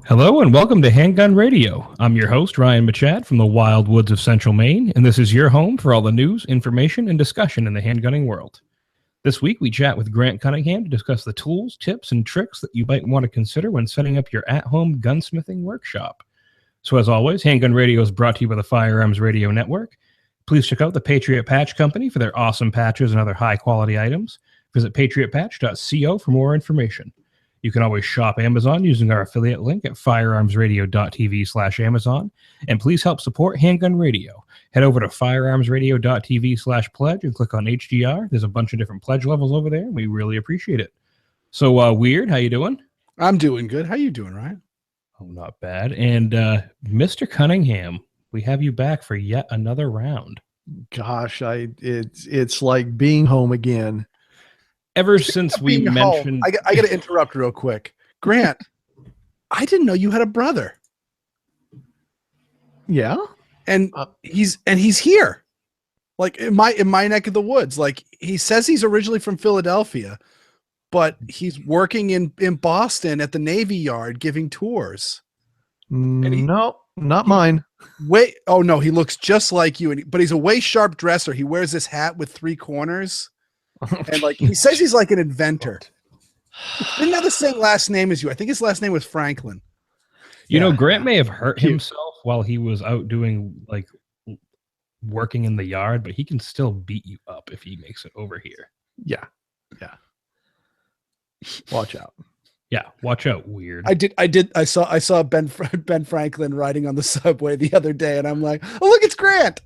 Hello and welcome to Handgun Radio. I'm your host, Ryan Machad from the wild woods of central Maine, and this is your home for all the news, information, and discussion in the handgunning world. This week, we chat with Grant Cunningham to discuss the tools, tips, and tricks that you might want to consider when setting up your at-home gunsmithing workshop. So as always, Handgun Radio is brought to you by the Firearms Radio Network. Please check out the Patriot Patch Company for their awesome patches and other high-quality items. Visit patriotpatch.co for more information. You can always shop Amazon using our affiliate link at firearmsradio.tv/Amazon. And please help support Handgun Radio. Head over to firearmsradio.tv/pledge and click on HGR. There's a bunch of different pledge levels over there. We really appreciate it. So, Weird, how you doing? I'm doing good. How you doing, Ryan? Oh, not bad. And Mr. Cunningham, we have you back for yet another round. Gosh, it's like being home again. Ever since we mentioned... I got to interrupt real quick. Grant, I didn't know you had a brother. Yeah? And he's here. Like in my neck of the woods. Like he says he's originally from Philadelphia, but he's working in Boston at the Navy Yard giving tours. No, not mine. Wait, oh no, he looks just like you, but he's a way sharp dresser. He wears this hat with 3 corners. And like he says he's like an inventor. He didn't have the same last name as you. I think his last name was Franklin. You know, Grant may have hurt himself while he was out doing like working in the yard, but he can still beat you up if he makes it over here. Yeah. Watch out. Yeah, watch out, Weird. I saw Ben Franklin riding on the subway the other day, and I'm like, oh look, it's Grant.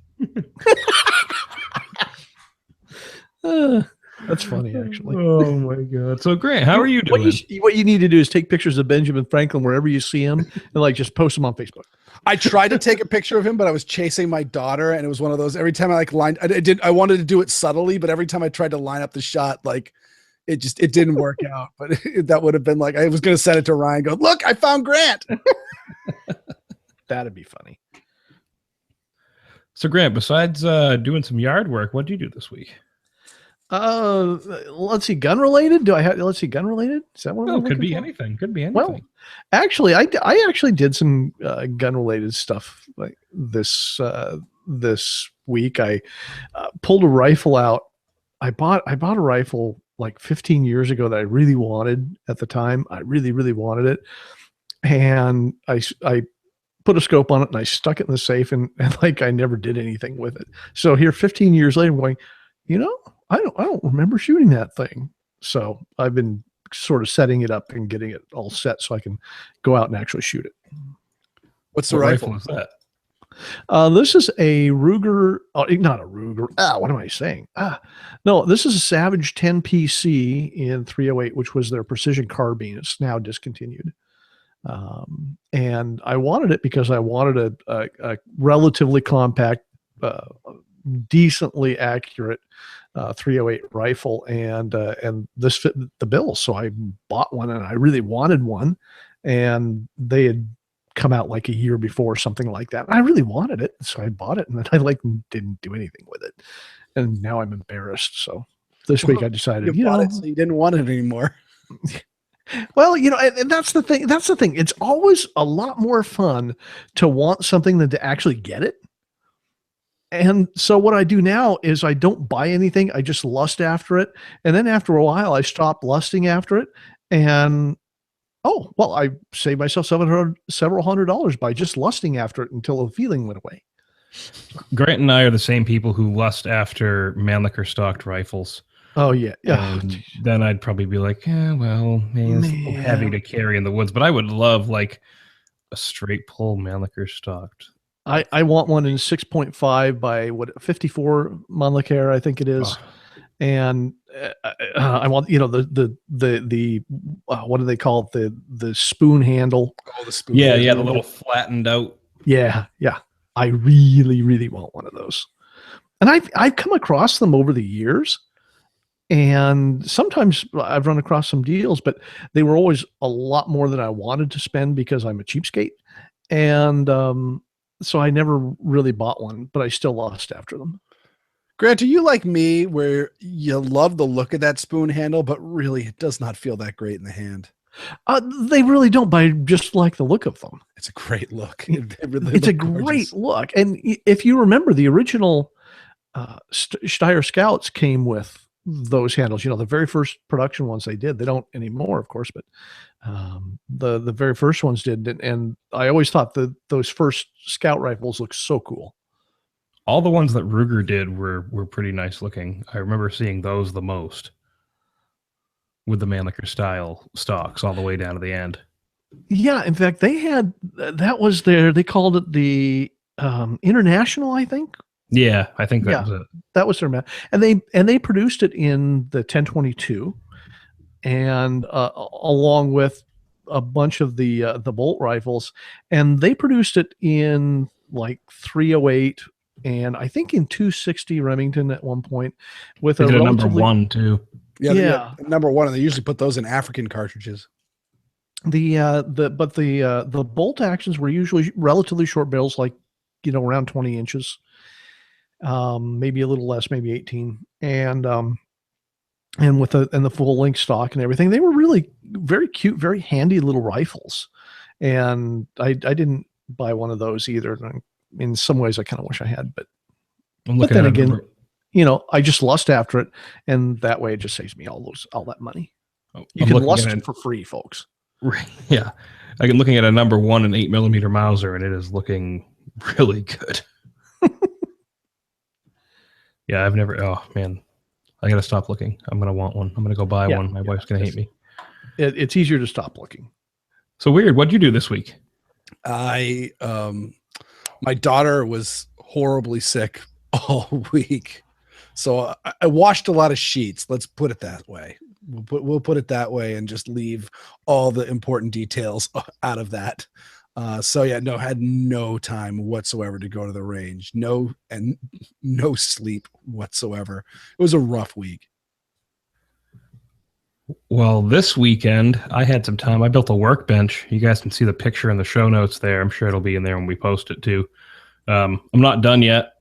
That's funny, actually. Oh my god! So Grant, how are you doing? What you need to do is take pictures of Benjamin Franklin wherever you see him, and like just post them on Facebook. I tried to take a picture of him, but I was chasing my daughter, and it was one of those. Every time I I wanted to do it subtly, but every time I tried to line up the shot, like it didn't work out. But that would have been like I was going to send it to Ryan. Go look, I found Grant. That'd be funny. So Grant, besides doing some yard work, what did you do this week? Let's see, gun related. Let's see, gun related. Is that what? No, could be anything. Could be anything. Well, actually, I actually did some gun related stuff like this week. I pulled a rifle out. I bought a rifle like 15 years ago that I really wanted at the time. I really, really wanted it, and I put a scope on it and I stuck it in the safe and like I never did anything with it. So here, 15 years later, I'm going, I don't remember shooting that thing. So I've been sort of setting it up and getting it all set so I can go out and actually shoot it. What's the rifle? Is that? This is a Ruger, not a Ruger. What am I saying? No, this is a Savage 10 PC in 308, which was their precision carbine. It's now discontinued. And I wanted it because I wanted a relatively compact, decently accurate 308 rifle, and this fit the bill. So I bought one, and I really wanted one, and they had come out like a year before, something like that. And I really wanted it, so I bought it, and then I didn't do anything with it, and now I'm embarrassed. So this week I decided, you bought it, so you didn't want it anymore. Well, and that's the thing. That's the thing. It's always a lot more fun to want something than to actually get it. And so what I do now is I don't buy anything. I just lust after it. And then after a while, I stop lusting after it. And, I saved myself several $100s by just lusting after it until the feeling went away. Grant and I are the same people who lust after Mannlicher stocked rifles. Oh, yeah. And then I'd probably be like, it's a little heavy to carry in the woods. But I would love like a straight pull Mannlicher stocked. I want one in 6.5 by 54 Mannlicher, I think it is. Oh. And I want, the what do they call it? The spoon handle. Oh, the spoon. Yeah. The little flattened out. Yeah. I really, really want one of those. And I've come across them over the years. And sometimes I've run across some deals, but they were always a lot more than I wanted to spend because I'm a cheapskate. And so I never really bought one, but I still lost after them. Grant, are you like me where you love the look of that spoon handle, but really it does not feel that great in the hand? They really don't, but I just like the look of them. It's a great look. It's a great look. And if you remember, the original Steyr Scouts came with those handles. The very first production ones they did. They don't anymore, of course, but the very first ones did. And I always thought that those first Scout rifles looked so cool. All the ones that Ruger did were pretty nice looking. I remember seeing those the most, with the Mannlicher style stocks all the way down to the end. Yeah, in fact, they had they called it the International, I think. Yeah, I think that was it. That was their and they produced it in the 1022, and along with a bunch of the bolt rifles, and they produced it in like 308 and I think in 260 Remington at one point with they a did number 1 too. Yeah, number 1, and they usually put those in African cartridges. The bolt actions were usually relatively short barrels, like around 20 inches, maybe a little less, maybe 18, and with the full length stock and everything. They were really very cute, very handy little rifles, and I didn't buy one of those either. In some ways, I kind of wish I had, but then again, I just lust after it, and that way it just saves me all that money. You can lust it for free, folks. Right. Yeah. I'm looking at a number 1 and 8mm Mauser, and it is looking really good. Yeah, I've never. Oh man, I gotta stop looking. I'm gonna want one. I'm gonna go buy one. My wife's gonna hate me. It's easier to stop looking. So weird. What'd you do this week? My daughter was horribly sick all week, so I washed a lot of sheets. Let's put it that way. We'll put it that way, and just leave all the important details out of that. Had no time whatsoever to go to the range. No sleep whatsoever. It was a rough week. Well, this weekend I had some time. I built a workbench. You guys can see the picture in the show notes there. I'm sure it'll be in there when we post it too. I'm not done yet.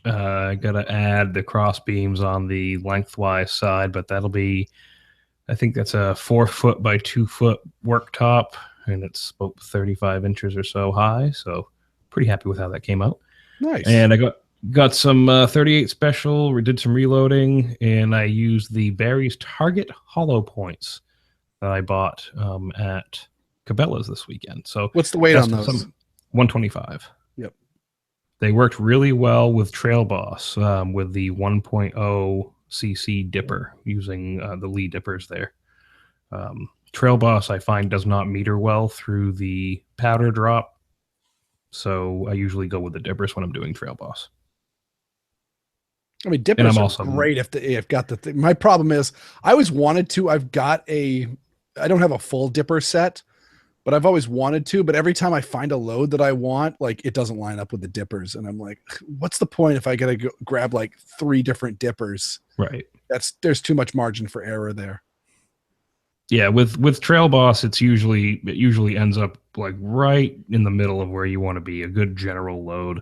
I got to add the cross beams on the lengthwise side, but that'll be, I think that's a 4-foot by 2-foot worktop, and it's about 35 inches or so high. So pretty happy with how that came out. Nice. And I got some 38 special. We did some reloading, and I used the Barry's Target hollow points that I bought at Cabela's this weekend. So what's the weight on those? 125. Yep. They worked really well with Trail Boss with the 1.0 cc dipper, using the Lee dippers there. Trail Boss, I find, does not meter well through the powder drop, so I usually go with the dippers when I'm doing Trail Boss. I mean, dippers are great if they've got the thing. My problem is I always wanted to. I don't have a full dipper set, but I've always wanted to. But every time I find a load that I want, like, it doesn't line up with the dippers, and I'm like, what's the point if I gotta grab like 3 different dippers? Right. There's too much margin for error there. Yeah, with Trail Boss, it usually ends up like right in the middle of where you want to be. A good general load.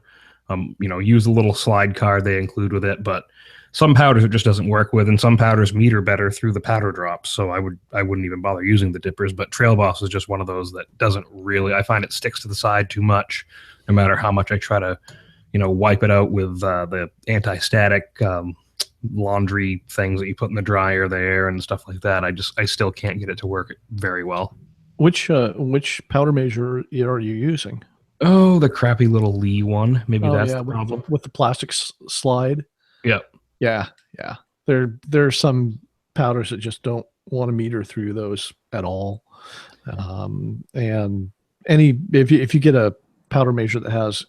Use a little slide card they include with it, but some powders it just doesn't work with, and some powders meter better through the powder drops. So I wouldn't even bother using the dippers. But Trail Boss is just one of those that doesn't really. I find it sticks to the side too much, no matter how much I try to, wipe it out with the anti-static laundry things that you put in the dryer there and stuff like that. I still can't get it to work very well. Which powder measure are you using? Oh, the crappy little Lee one. Maybe that's the problem. With the plastic slide. Yep. Yeah. There's some powders that just don't want to meter through those at all. And if you get a powder measure that has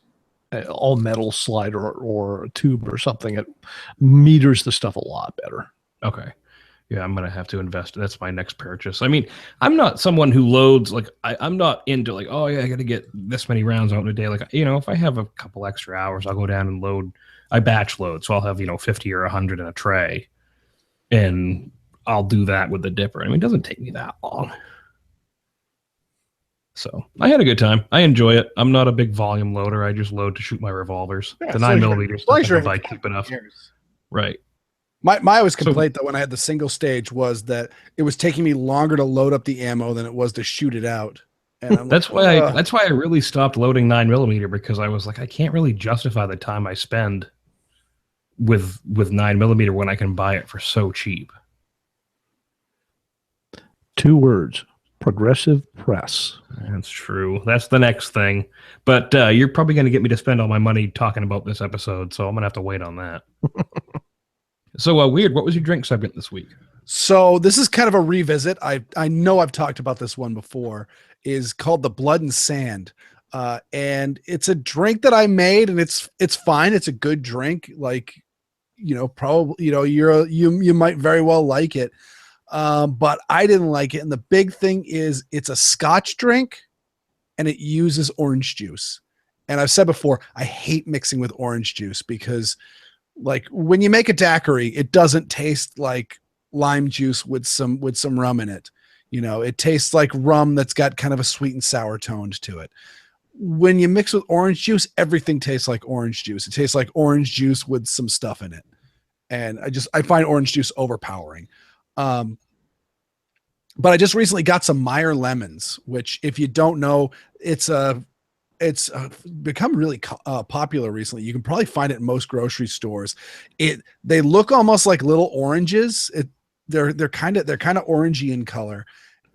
all metal slide or a tube or something, it meters the stuff a lot better. Okay. Yeah, I'm going to have to invest. That's my next purchase. I mean, I'm not someone who loads, like, I'm not into, like, oh, yeah, I got to get this many rounds out in a day. Like, if I have a couple extra hours, I'll go down and load. I batch load, so I'll have, 50 or 100 in a tray, and I'll do that with the dipper. I mean, it doesn't take me that long. So I had a good time. I enjoy it. I'm not a big volume loader. I just load to shoot my revolvers. The 9mm stuff, if I keep enough. Right. My always complaint though when I had the single stage was that it was taking me longer to load up the ammo than it was to shoot it out. And I'm that's why I really stopped loading 9mm, because I was like, I can't really justify the time I spend with 9mm when I can buy it for so cheap. 2 words: progressive press. That's true. That's the next thing. But you're probably going to get me to spend all my money talking about this episode, so I'm going to have to wait on that. So, Weird, what was your drink segment this week? So this is kind of a revisit. I know I've talked about this one before. Is called the Blood and Sand. And it's a drink that I made, and it's fine. It's a good drink. Like, probably, you might very well like it. But I didn't like it. And the big thing is it's a Scotch drink and it uses orange juice. And I've said before, I hate mixing with orange juice because like when you make a daiquiri, it doesn't taste like lime juice with some rum in it. It tastes like rum that's got kind of a sweet and sour tone to it. When you mix with orange juice, everything tastes like orange juice. It tastes like orange juice with some stuff in it. And I find orange juice overpowering. But I just recently got some Meyer lemons, which if you don't know, it's become really popular recently. You can probably find it in most grocery stores. They look almost like little oranges. They're kind of orangey in color,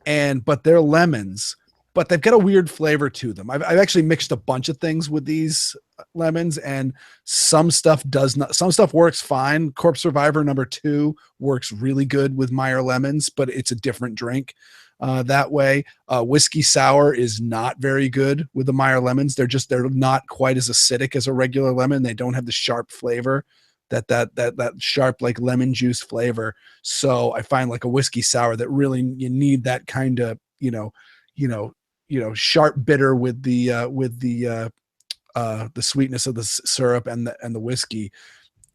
but they're lemons, but they've got a weird flavor to them. I've actually mixed a bunch of things with these lemons, and some stuff does not. Some stuff works fine. Corpse Survivor #2 works really good with Meyer lemons, but it's a different drink. That way, whiskey sour is not very good with the Meyer lemons. They're not quite as acidic as a regular lemon. They don't have the sharp flavor, that sharp like lemon juice flavor. So I find like a whiskey sour that really you need that kind of sharp bitter with the sweetness of the syrup and the whiskey.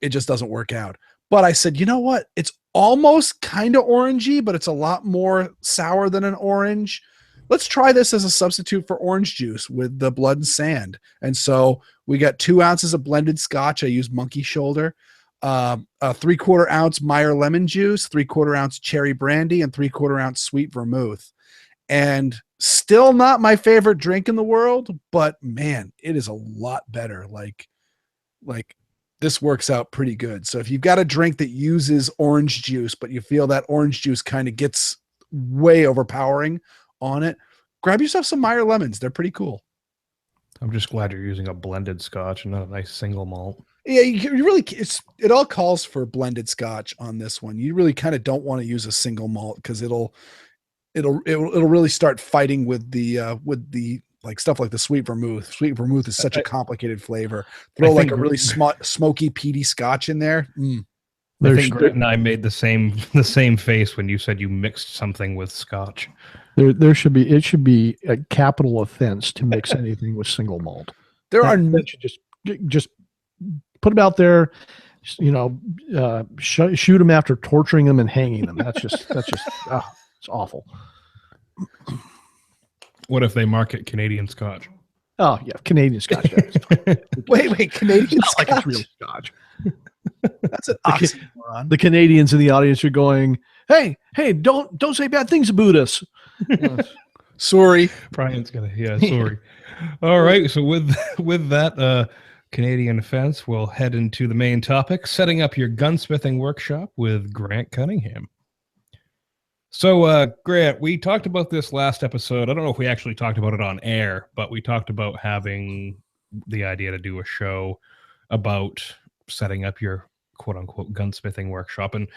It just doesn't work out. But I said, you know what? It's almost kind of orangey, but it's a lot more sour than an orange. Let's try this as a substitute for orange juice with the Blood and Sand. And so we got 2 ounces of blended Scotch. I used Monkey Shoulder, a 3/4 ounce Meyer lemon juice, 3/4 ounce cherry brandy, and 3/4 ounce sweet vermouth. And still not my favorite drink in the world, but man, it is a lot better. Like this works out pretty good. So if you've got a drink that uses orange juice, but you feel that orange juice kind of gets way overpowering on it, grab yourself some Meyer lemons. They're pretty cool. I'm just glad you're using a blended Scotch and not a nice single malt. Yeah, you really, it all calls for blended Scotch on this one. You really kind of don't want to use a single malt because it'll really start fighting with the like stuff like the sweet vermouth. Sweet vermouth is such a complicated flavor. Throw like a really smoky, peaty Scotch in there. I think Grant and I made the same face when you said you mixed something with Scotch. It should be a capital offense to mix anything with single malt. Just put them out there, shoot them after torturing them and hanging them. That's just it's awful. What if they market Canadian Scotch? Oh yeah, Canadian Scotch. Wait, Canadian Scotch? Like it's real Scotch. That's an oxymoron. The Canadians in the audience are going, "Hey, don't say bad things about us." Sorry, Brian's gonna. Yeah, sorry. All right. So with that Canadian offense, we'll head into the main topic: setting up your gunsmithing workshop with Grant Cunningham. So, Grant, we talked about this last episode. I don't know if we actually talked about it on air, but we talked about having the idea to do a show about setting up your quote-unquote gunsmithing workshop. And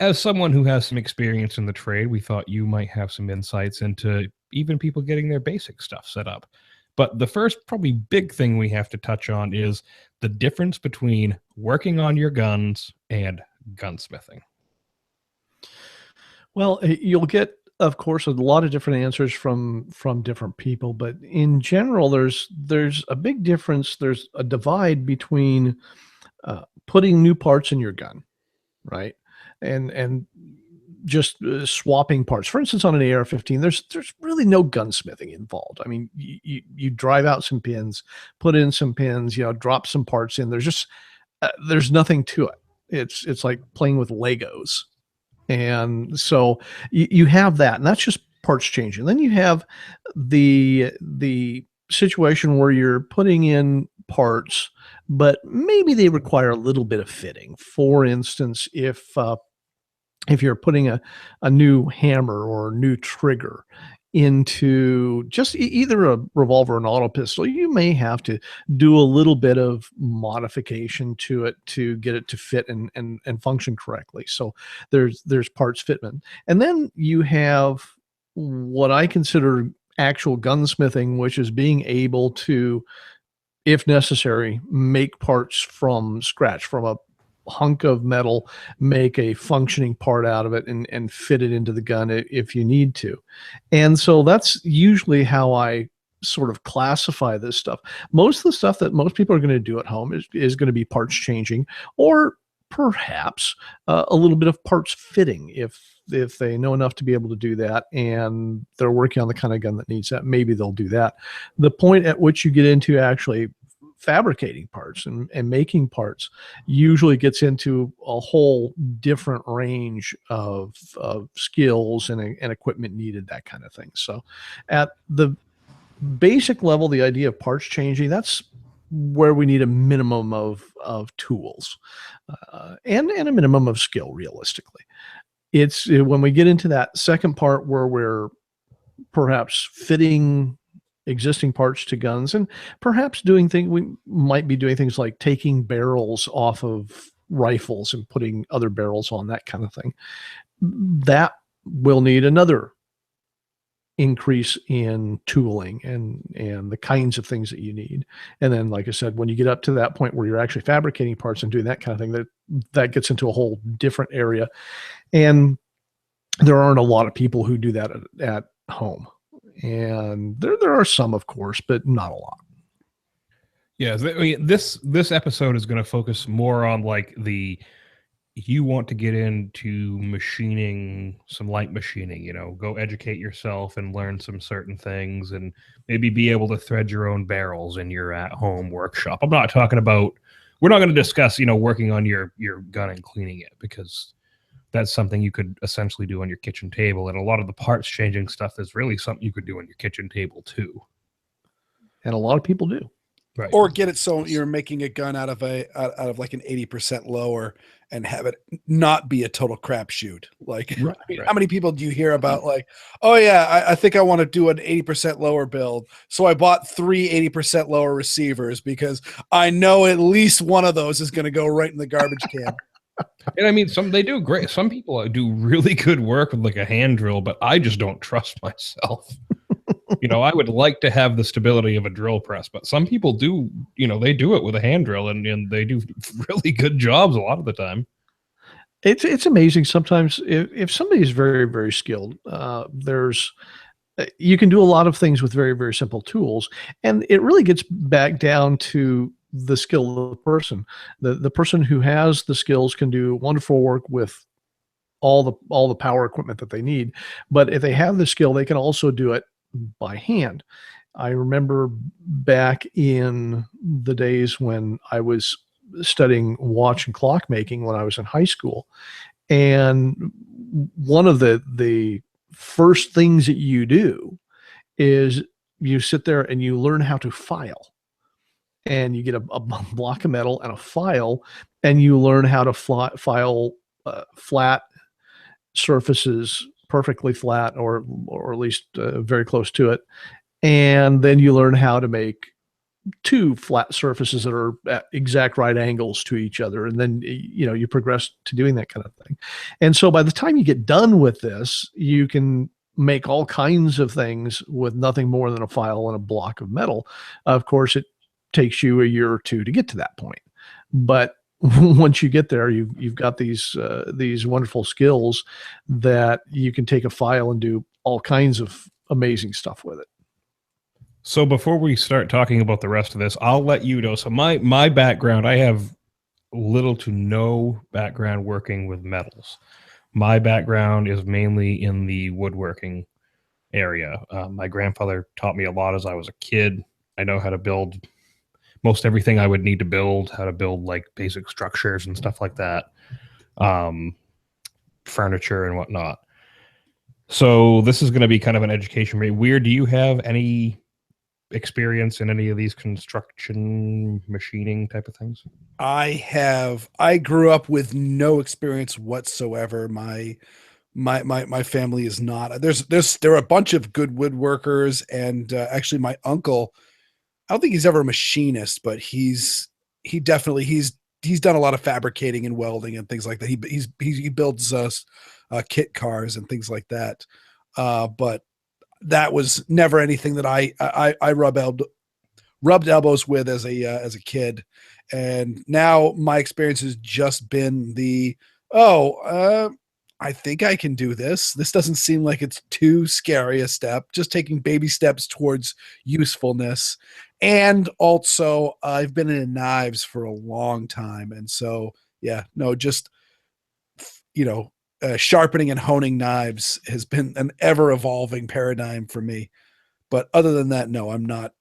as someone who has some experience in the trade, we thought you might have some insights into even people getting their basic stuff set up. But the first probably big thing we have to touch on is the difference between working on your guns and gunsmithing. Well, you'll get, of course, a lot of different answers from different people, but in general, there's a big difference. There's a divide between putting new parts in your gun, right, and just swapping parts. For instance, on an AR-15, there's really no gunsmithing involved. I mean, you drive out some pins, put in some pins, drop some parts in. There's just there's nothing to it. It's like playing with Legos. And so you have that, and that's just parts changing. Then you have the situation where you're putting in parts, but maybe they require a little bit of fitting. For instance, if you're putting a new hammer or a new trigger into just either a revolver or an auto pistol, you may have to do a little bit of modification to it to get it to fit and function correctly. So there's parts fitment. And then you have what I consider actual gunsmithing, which is being able to, if necessary, make parts from scratch, from a hunk of metal, make a functioning part out of it and fit it into the gun if you need to. And so that's usually how I sort of classify this stuff. Most of the stuff that most people are going to do at home is going to be parts changing, or perhaps a little bit of parts fitting if they know enough to be able to do that and they're working on the kind of gun that needs that. Maybe they'll do that. The point at which you get into actually fabricating parts and making parts usually gets into a whole different range of skills and equipment needed, that kind of thing. So at the basic level, the idea of parts changing, that's where we need a minimum of tools and a minimum of skill, realistically. It's when we get into that second part where we're perhaps fitting existing parts to guns, and perhaps we might be doing things like taking barrels off of rifles and putting other barrels on, that kind of thing. That will need another increase in tooling and the kinds of things that you need. And then, like I said, when you get up to that point where you're actually fabricating parts and doing that kind of thing, that gets into a whole different area. And there aren't a lot of people who do that at home. And there are some, of course, but not a lot. Yeah, this episode is going to focus more on like you want to get into machining, some light machining, go educate yourself and learn some certain things and maybe be able to thread your own barrels in your at-home workshop. I'm not talking about, we're not going to discuss, working on your gun and cleaning it, because that's something you could essentially do on your kitchen table. And a lot of the parts changing stuff is really something you could do on your kitchen table too. And a lot of people do. Right. Or get it so you're making a gun out of like an 80% lower and have it not be a total crapshoot. Like, right. How many people do you hear about like, oh yeah, I think I want to do an 80% lower build, so I bought 3 80% lower receivers because I know at least one of those is going to go right in the garbage can. And I mean, they do great. Some people do really good work with like a hand drill, but I just don't trust myself. I would like to have the stability of a drill press, but some people do, they do it with a hand drill and they do really good jobs a lot of the time. It's amazing sometimes if somebody is very, very skilled, you can do a lot of things with very, very simple tools. And it really gets back down to the skill of the person. The person who has the skills can do wonderful work with all the power equipment that they need. But if they have the skill, they can also do it by hand. I remember back in the days when I was studying watch and clock making when I was in high school. And one of the first things that you do is you sit there and you learn how to file. And you get a block of metal and a file, and you learn how to file flat surfaces, perfectly flat, or at least very close to it. And then you learn how to make 2 flat surfaces that are at exact right angles to each other. And then, you progress to doing that kind of thing. And so by the time you get done with this, you can make all kinds of things with nothing more than a file and a block of metal. Of course, it takes you a year or 2 to get to that point. But once you get there, you've got these wonderful skills that you can take a file and do all kinds of amazing stuff with it. So before we start talking about the rest of this, I'll let you know. So my background, I have little to no background working with metals. My background is mainly in the woodworking area. My grandfather taught me a lot as I was a kid. I know how to build most everything I would need to build, how to build like basic structures and stuff like that, furniture and whatnot. So this is going to be kind of an education rate. Weird. Do you have any experience in any of these construction machining type of things? I grew up with no experience whatsoever. My family is not. There are a bunch of good woodworkers, and actually my uncle, I don't think he's ever a machinist, but he's done a lot of fabricating and welding and things like that. He builds kit cars and things like that. But that was never anything that I rubbed elbows with as a kid. And now my experience has just been I think I can do this. This doesn't seem like it's too scary a step, just taking baby steps towards usefulness. And also I've been in knives for a long time. And so, yeah, no, just, sharpening and honing knives has been an ever evolving paradigm for me. But other than that, no, I'm not.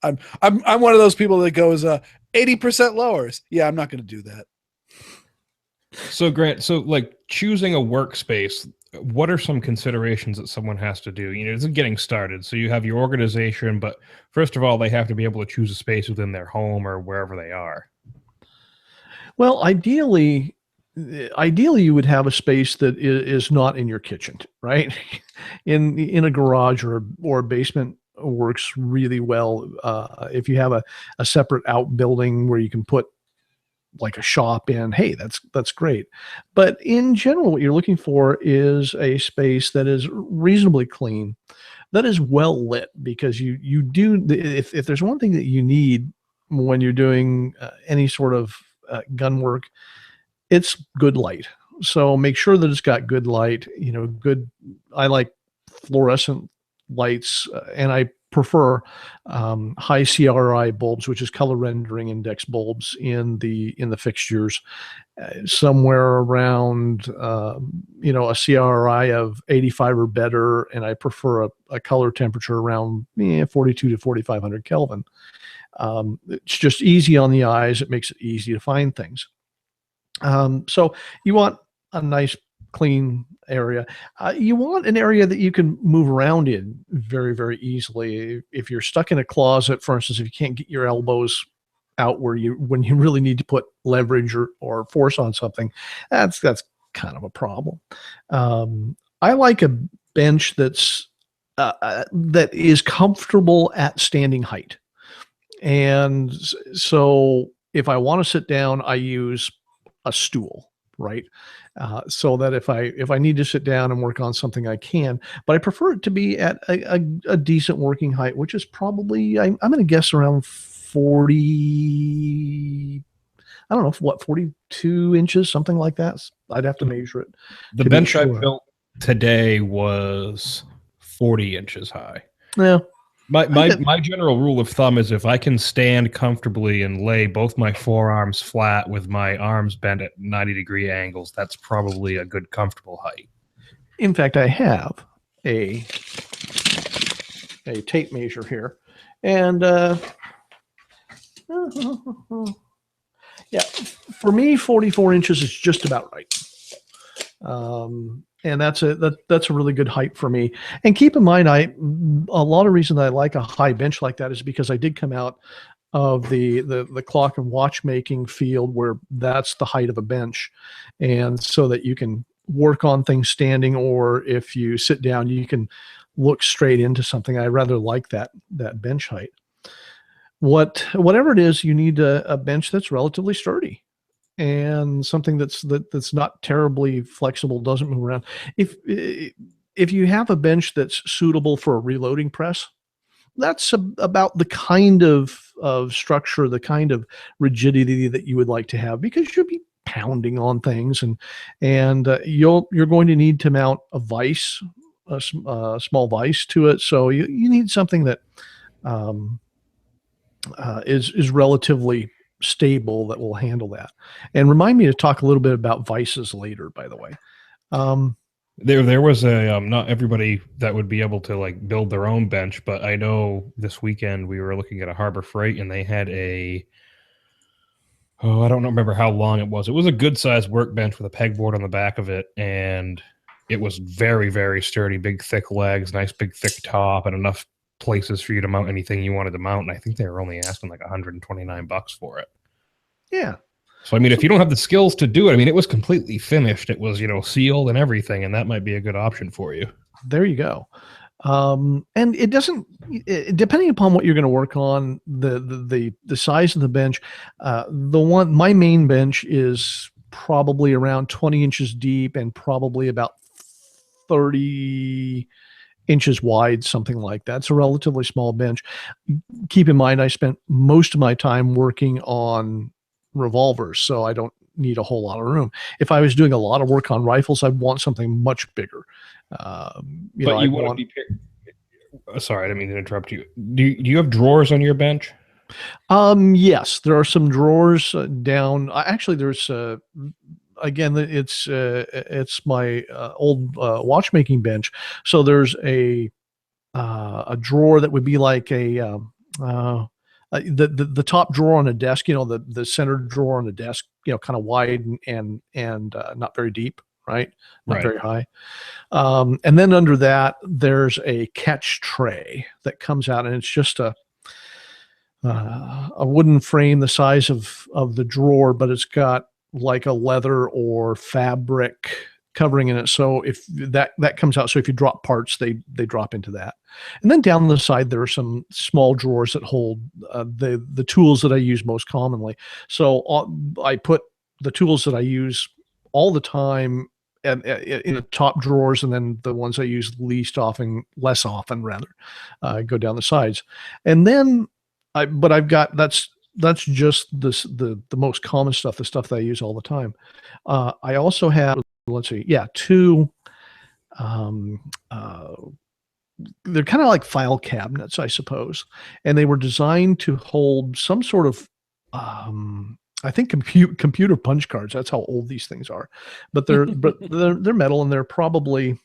I'm one of those people that goes 80% lowers. Yeah, I'm not going to do that. So Grant, like choosing a workspace, what are some considerations that someone has to do? It's getting started. So you have your organization, but first of all, they have to be able to choose a space within their home or wherever they are. Well, ideally you would have a space that is not in your kitchen, right? In a garage or a basement works really well. If you have a separate outbuilding where you can put like a shop in, hey, that's great. But in general, what you're looking for is a space that is reasonably clean, that is well lit, because you do, if there's one thing that you need when you're doing any sort of gun work, it's good light. So make sure that it's got good light, I like fluorescent lights, and I prefer high CRI bulbs, which is color rendering index bulbs in the fixtures, somewhere around a CRI of 85 or better, and I prefer a color temperature around 42 to 4500 Kelvin. It's just easy on the eyes. It makes it easy to find things. So you want a nice clean area. You want an area that you can move around in very, very easily. If you're stuck in a closet, for instance, if you can't get your elbows out when you really need to put leverage or force on something, that's kind of a problem. I like a bench that is comfortable at standing height. And so if I want to sit down, I use a stool, right? So that if I need to sit down and work on something, I can, but I prefer it to be at a decent working height, which is probably, I'm going to guess around 40, I don't know, 42 inches, something like that. I'd have to measure it. The bench I built today was 40 inches high. Yeah. My general rule of thumb is if I can stand comfortably and lay both my forearms flat with my arms bent at 90-degree angles, that's probably a good comfortable height. In fact, I have a tape measure here, and yeah, for me, 44 inches is just about right. And that's a really good height for me. And keep in mind, a lot of reason that I like a high bench like that is because I did come out of the clock and watchmaking field where that's the height of a bench. And so that you can work on things standing, or if you sit down, you can look straight into something. I rather like that bench height. Whatever it is, you need a bench that's relatively sturdy, and something that's not terribly flexible, doesn't move around. If you have a bench that's suitable for a reloading press, that's about the kind of structure, the kind of rigidity that you would like to have, because you'll be pounding on things, and you're going to need to mount a vise, a small vise to it. So you need something that is relatively stable, that will handle that. And remind me to talk a little bit about vices later, by the way. There was a not everybody that would be able to like build their own bench, but I know this weekend we were looking at a Harbor Freight and they had I don't remember how long it was. It was a good sized workbench with a pegboard on the back of it, and it was very, very sturdy, big thick legs, nice big thick top, and enough places for you to mount anything you wanted to mount. And I think they were only asking like $129 for it. Yeah. So, I mean, if you don't have the skills to do it, I mean, it was completely finished. It was, sealed and everything, and that might be a good option for you. There you go. And it doesn't, depending upon what you're going to work on, the size of the bench, my main bench is probably around 20 inches deep and probably about 30 inches wide, something like that. It's a relatively small bench. Keep in mind, I spent most of my time working on revolvers, so I don't need a whole lot of room. If I was doing a lot of work on rifles, I'd want something much bigger. You want to be. Sorry, I didn't mean to interrupt you. Do you have drawers on your bench? Yes, there are some drawers down. Actually, there's again, it's my old watchmaking bench. So there's a drawer that would be like the top drawer on a desk, the center drawer on a desk, kind of wide and not very deep, right? Not very high. And then under that, there's a catch tray that comes out, and it's just a wooden frame the size of the drawer, but it's got like a leather or fabric covering in it. So if that comes out, so if you drop parts, they drop into that. And then down the side, there are some small drawers that hold the tools that I use most commonly. So I put the tools that I use all the time in the top drawers, and then the ones I use less often rather, go down the sides. And then I've got that's just the most common stuff, the stuff that I use all the time. I also have, two they're kind of like file cabinets, I suppose, and they were designed to hold some sort of I think computer punch cards. That's how old these things are, but they're metal, and they're probably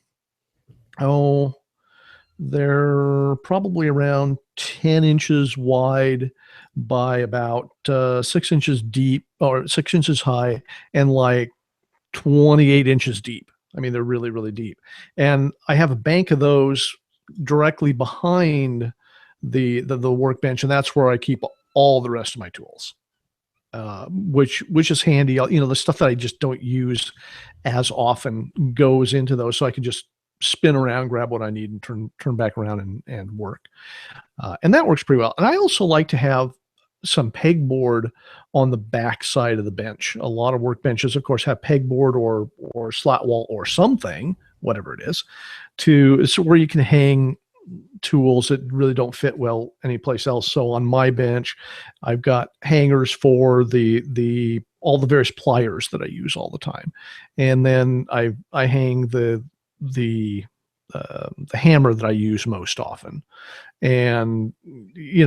around 10 inches wide by about 6 inches deep, or 6 inches high, and like 28 inches deep. I mean, they're really, really deep. And I have a bank of those directly behind the workbench, and that's where I keep all the rest of my tools, which is handy. The stuff that I just don't use as often goes into those, so I can just spin around, grab what I need, and turn back around and work. And that works pretty well. And I also like to have some pegboard on the back side of the bench. A lot of workbenches, of course, have pegboard or slat wall or something, whatever it is, so where you can hang tools that really don't fit well anyplace else. So on my bench, I've got hangers for all the various pliers that I use all the time, and then I hang the hammer that I use most often, and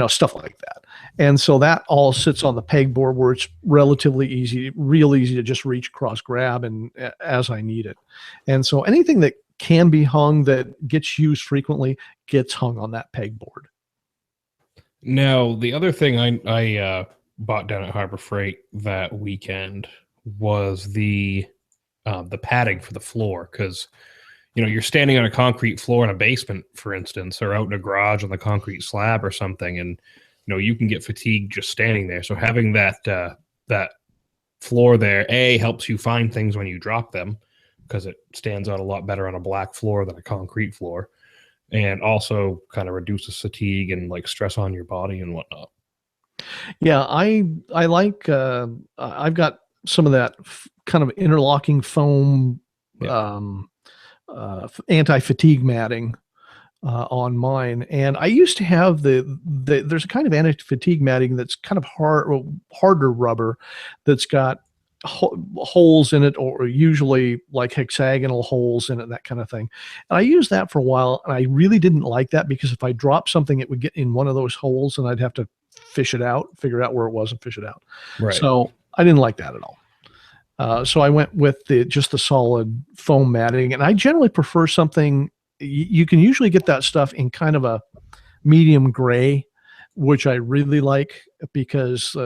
stuff like that. And so that all sits on the pegboard, where it's real easy to just reach across, grab, and as I need it. And so anything that can be hung that gets used frequently gets hung on that pegboard. Now, the other thing I bought down at Harbor Freight that weekend was the padding for the floor, because you're standing on a concrete floor in a basement, for instance, or out in a garage on the concrete slab or something, and you can get fatigued just standing there. So having that floor there, helps you find things when you drop them, because it stands out a lot better on a black floor than a concrete floor, and also kind of reduces fatigue and like stress on your body and whatnot. Yeah, I like I've got some of that kind of interlocking foam, anti-fatigue matting on mine, and I used to have there's a kind of anti-fatigue matting that's kind of harder rubber, that's got holes in it, or usually like hexagonal holes in it, that kind of thing. And I used that for a while, and I really didn't like that, because if I dropped something, it would get in one of those holes, and I'd have to figure out where it was and fish it out. Right. So I didn't like that at all. So I went with just the solid foam matting, and I generally prefer something. You can usually get that stuff in kind of a medium gray, which I really like because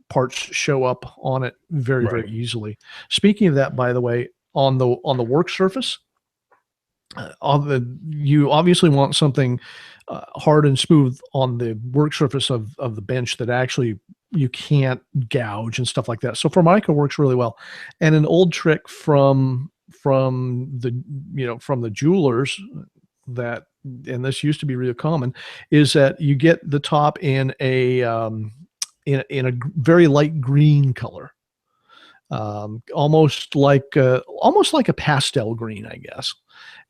parts show up on it very, very easily. Speaking of that, by the way, on the work surface, you obviously want something hard and smooth on the work surface of the bench that actually you can't gouge and stuff like that. So Formica works really well. And an old trick from the jewelers that, and this used to be really common, is that you get the top in a in a very light green color, almost like a pastel green, I guess.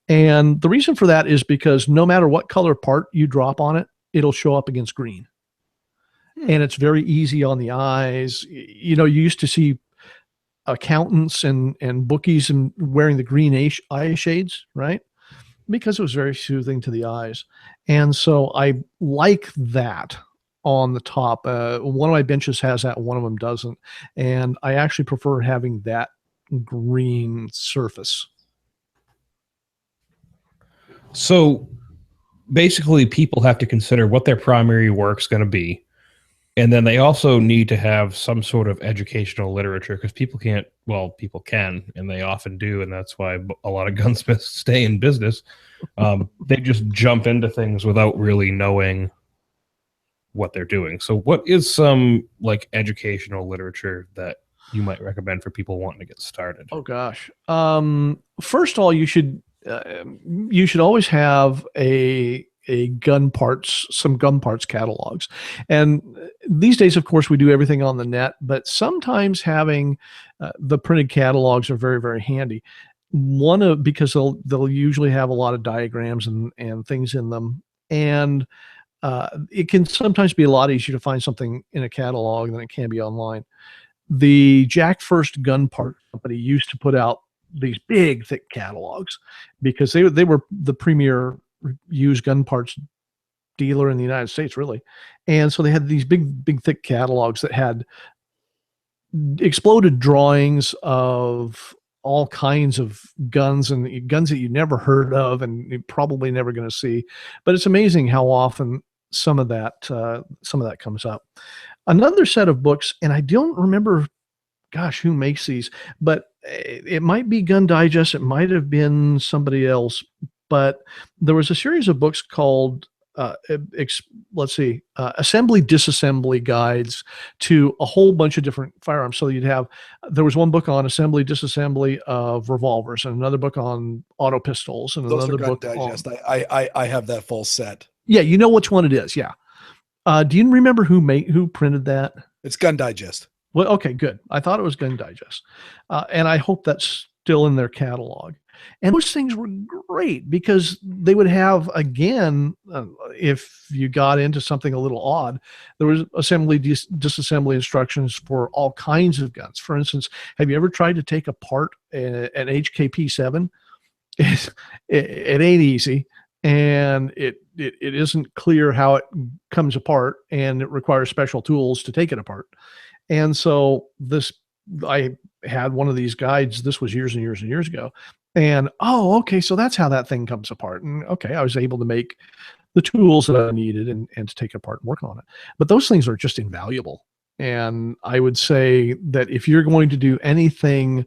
And the reason for that is because no matter what color part you drop on it, it'll show up against green. And it's very easy on the eyes. You used to see accountants and bookies and wearing the green eye shades, right? Because it was very soothing to the eyes. And so I like that on the top. One of my benches has that, one of them doesn't. And I actually prefer having that green surface. So basically, people have to consider what their primary work's going to be. And then they also need to have some sort of educational literature, because people can, and they often do. And that's why a lot of gunsmiths stay in business. They just jump into things without really knowing what they're doing. So what is some educational literature that you might recommend for people wanting to get started? Oh gosh. First of all, you should always have some gun parts catalogs. And these days, of course, we do everything on the net, but sometimes having the printed catalogs are very, very handy. Because they'll usually have a lot of diagrams and things in them. And it can sometimes be a lot easier to find something in a catalog than it can be online. The Jack First Gun Part Company used to put out these big, thick catalogs because they were the premier used gun parts dealer in the United States, really. And so they had these big, thick catalogs that had exploded drawings of all kinds of guns and guns that you never heard of and you're probably never going to see. But it's amazing how often some of that comes up. Another set of books, and I don't remember, gosh, who makes these, but it might be Gun Digest. It might have been somebody else, but there was a series of books called assembly disassembly guides to a whole bunch of different firearms. So there was one book on assembly disassembly of revolvers, and another book on auto pistols, and Those another are Gun book Digest. I have that full set. Yeah, you know which one it is. Yeah. Do you remember who printed that? It's Gun Digest. Well, okay, good. I thought it was Gun Digest, and I hope that's still in their catalog. And those things were great because they would have, again, if you got into something a little odd, there was assembly disassembly instructions for all kinds of guns. For instance, have you ever tried to take apart an HKP7? It ain't easy, and it isn't clear how it comes apart, and it requires special tools to take it apart. And so I had one of these guides. This was years and years and years ago. And, okay, so that's how that thing comes apart. And okay, I was able to make the tools that I needed and to take it apart and work on it. But those things are just invaluable. And I would say that if you're going to do anything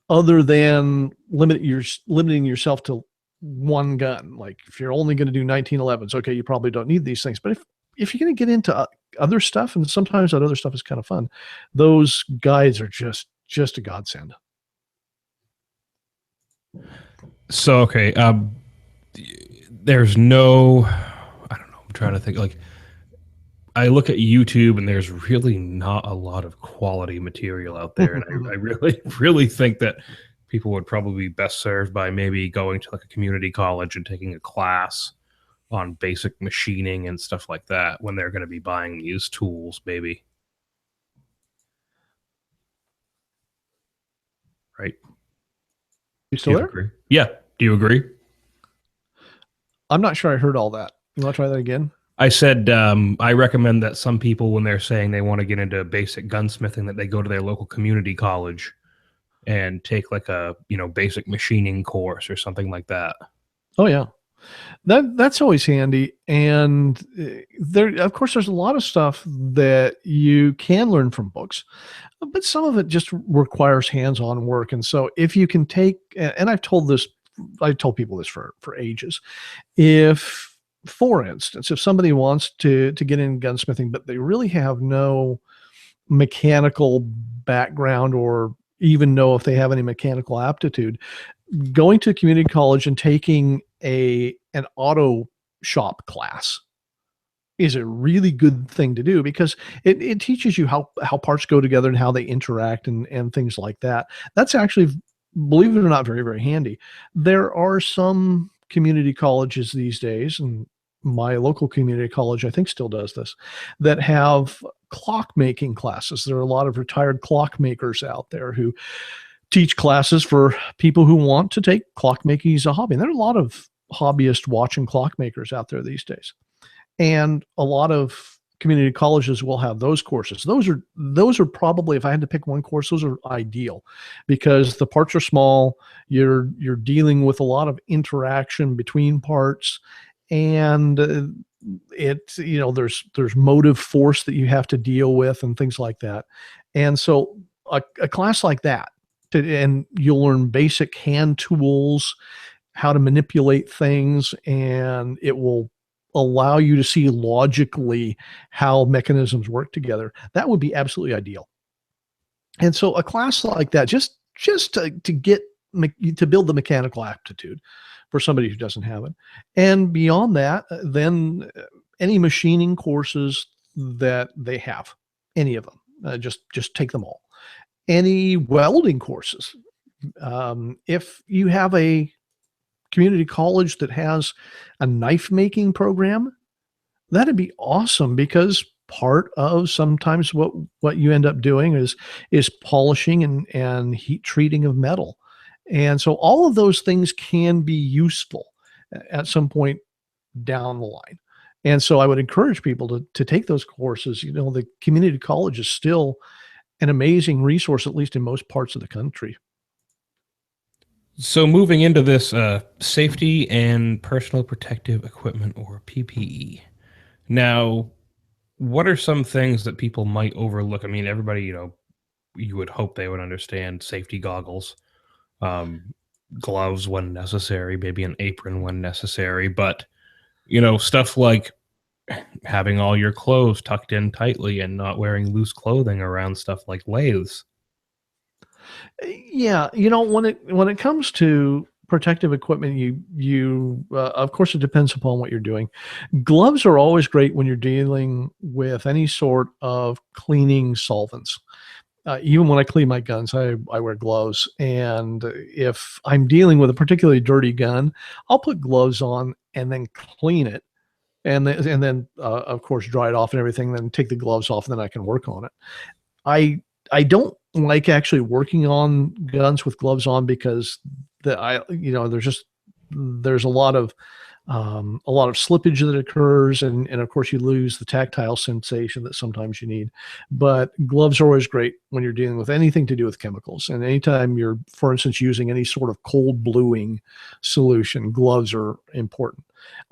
other than limiting yourself to one gun, like if you're only going to do 1911s, okay, you probably don't need these things. But if you're going to get into other stuff, and sometimes that other stuff is kind of fun, those guides are just a godsend. So, okay, there's no, I don't know, I'm trying to think, I look at YouTube and there's really not a lot of quality material out there. And I really, really think that people would probably be best served by maybe going to a community college and taking a class on basic machining and stuff like that when they're going to be buying these tools, maybe. Right? You still there? Agree? Yeah. Do you agree? I'm not sure I heard all that. You want to try that again? I said I recommend that some people, when they're saying they want to get into basic gunsmithing, that they go to their local community college and take like a basic machining course or something like that. Oh yeah, that's always handy. And there, of course, there's a lot of stuff that you can learn from books, but some of it just requires hands-on work. And so if you can take, and I've told people this for ages, if, for instance, if somebody wants to get in gunsmithing, but they really have no mechanical background or even know if they have any mechanical aptitude, going to community college and taking an auto shop class is a really good thing to do, because it teaches you how parts go together and how they interact and things like that. That's actually, believe it or not, very, very handy. There are some community colleges these days, and my local community college, I think, still does this, that have clock making classes. There are a lot of retired clock makers out there who teach classes for people who want to take clock making as a hobby. And there are a lot of hobbyists watching clock makers out there these days. And a lot of community colleges will have those courses. Those are probably, if I had to pick one course, those are ideal, because the parts are small. You're dealing with a lot of interaction between parts, and there's motive force that you have to deal with and things like that. And so a class like that, and you'll learn basic hand tools, how to manipulate things, and it will allow you to see logically how mechanisms work together. That would be absolutely ideal. And so a class like that, just to build the mechanical aptitude for somebody who doesn't have it. And beyond that, then any machining courses that they have, any of them, just take them all. Any welding courses. If you have a community college that has a knife making program, that'd be awesome, because part of sometimes what you end up doing is polishing and heat treating of metal. And so all of those things can be useful at some point down the line. And so I would encourage people to take those courses. The community college is still an amazing resource, at least in most parts of the country. So moving into this safety and personal protective equipment, or PPE. Now, what are some things that people might overlook? I mean, everybody, you would hope they would understand safety goggles, gloves when necessary, maybe an apron when necessary, but, stuff like having all your clothes tucked in tightly and not wearing loose clothing around stuff like lathes. Yeah, when it comes to protective equipment, you of course, it depends upon what you're doing. Gloves are always great when you're dealing with any sort of cleaning solvents. Even when I clean my guns, I wear gloves. And if I'm dealing with a particularly dirty gun, I'll put gloves on and then clean it, and then of course dry it off and everything. Then take the gloves off, and then I can work on it. I don't like actually working on guns with gloves on, because there's a lot of slippage that occurs, and of course you lose the tactile sensation that sometimes you need. But gloves are always great when you're dealing with anything to do with chemicals. And anytime you're, for instance, using any sort of cold bluing solution, gloves are important.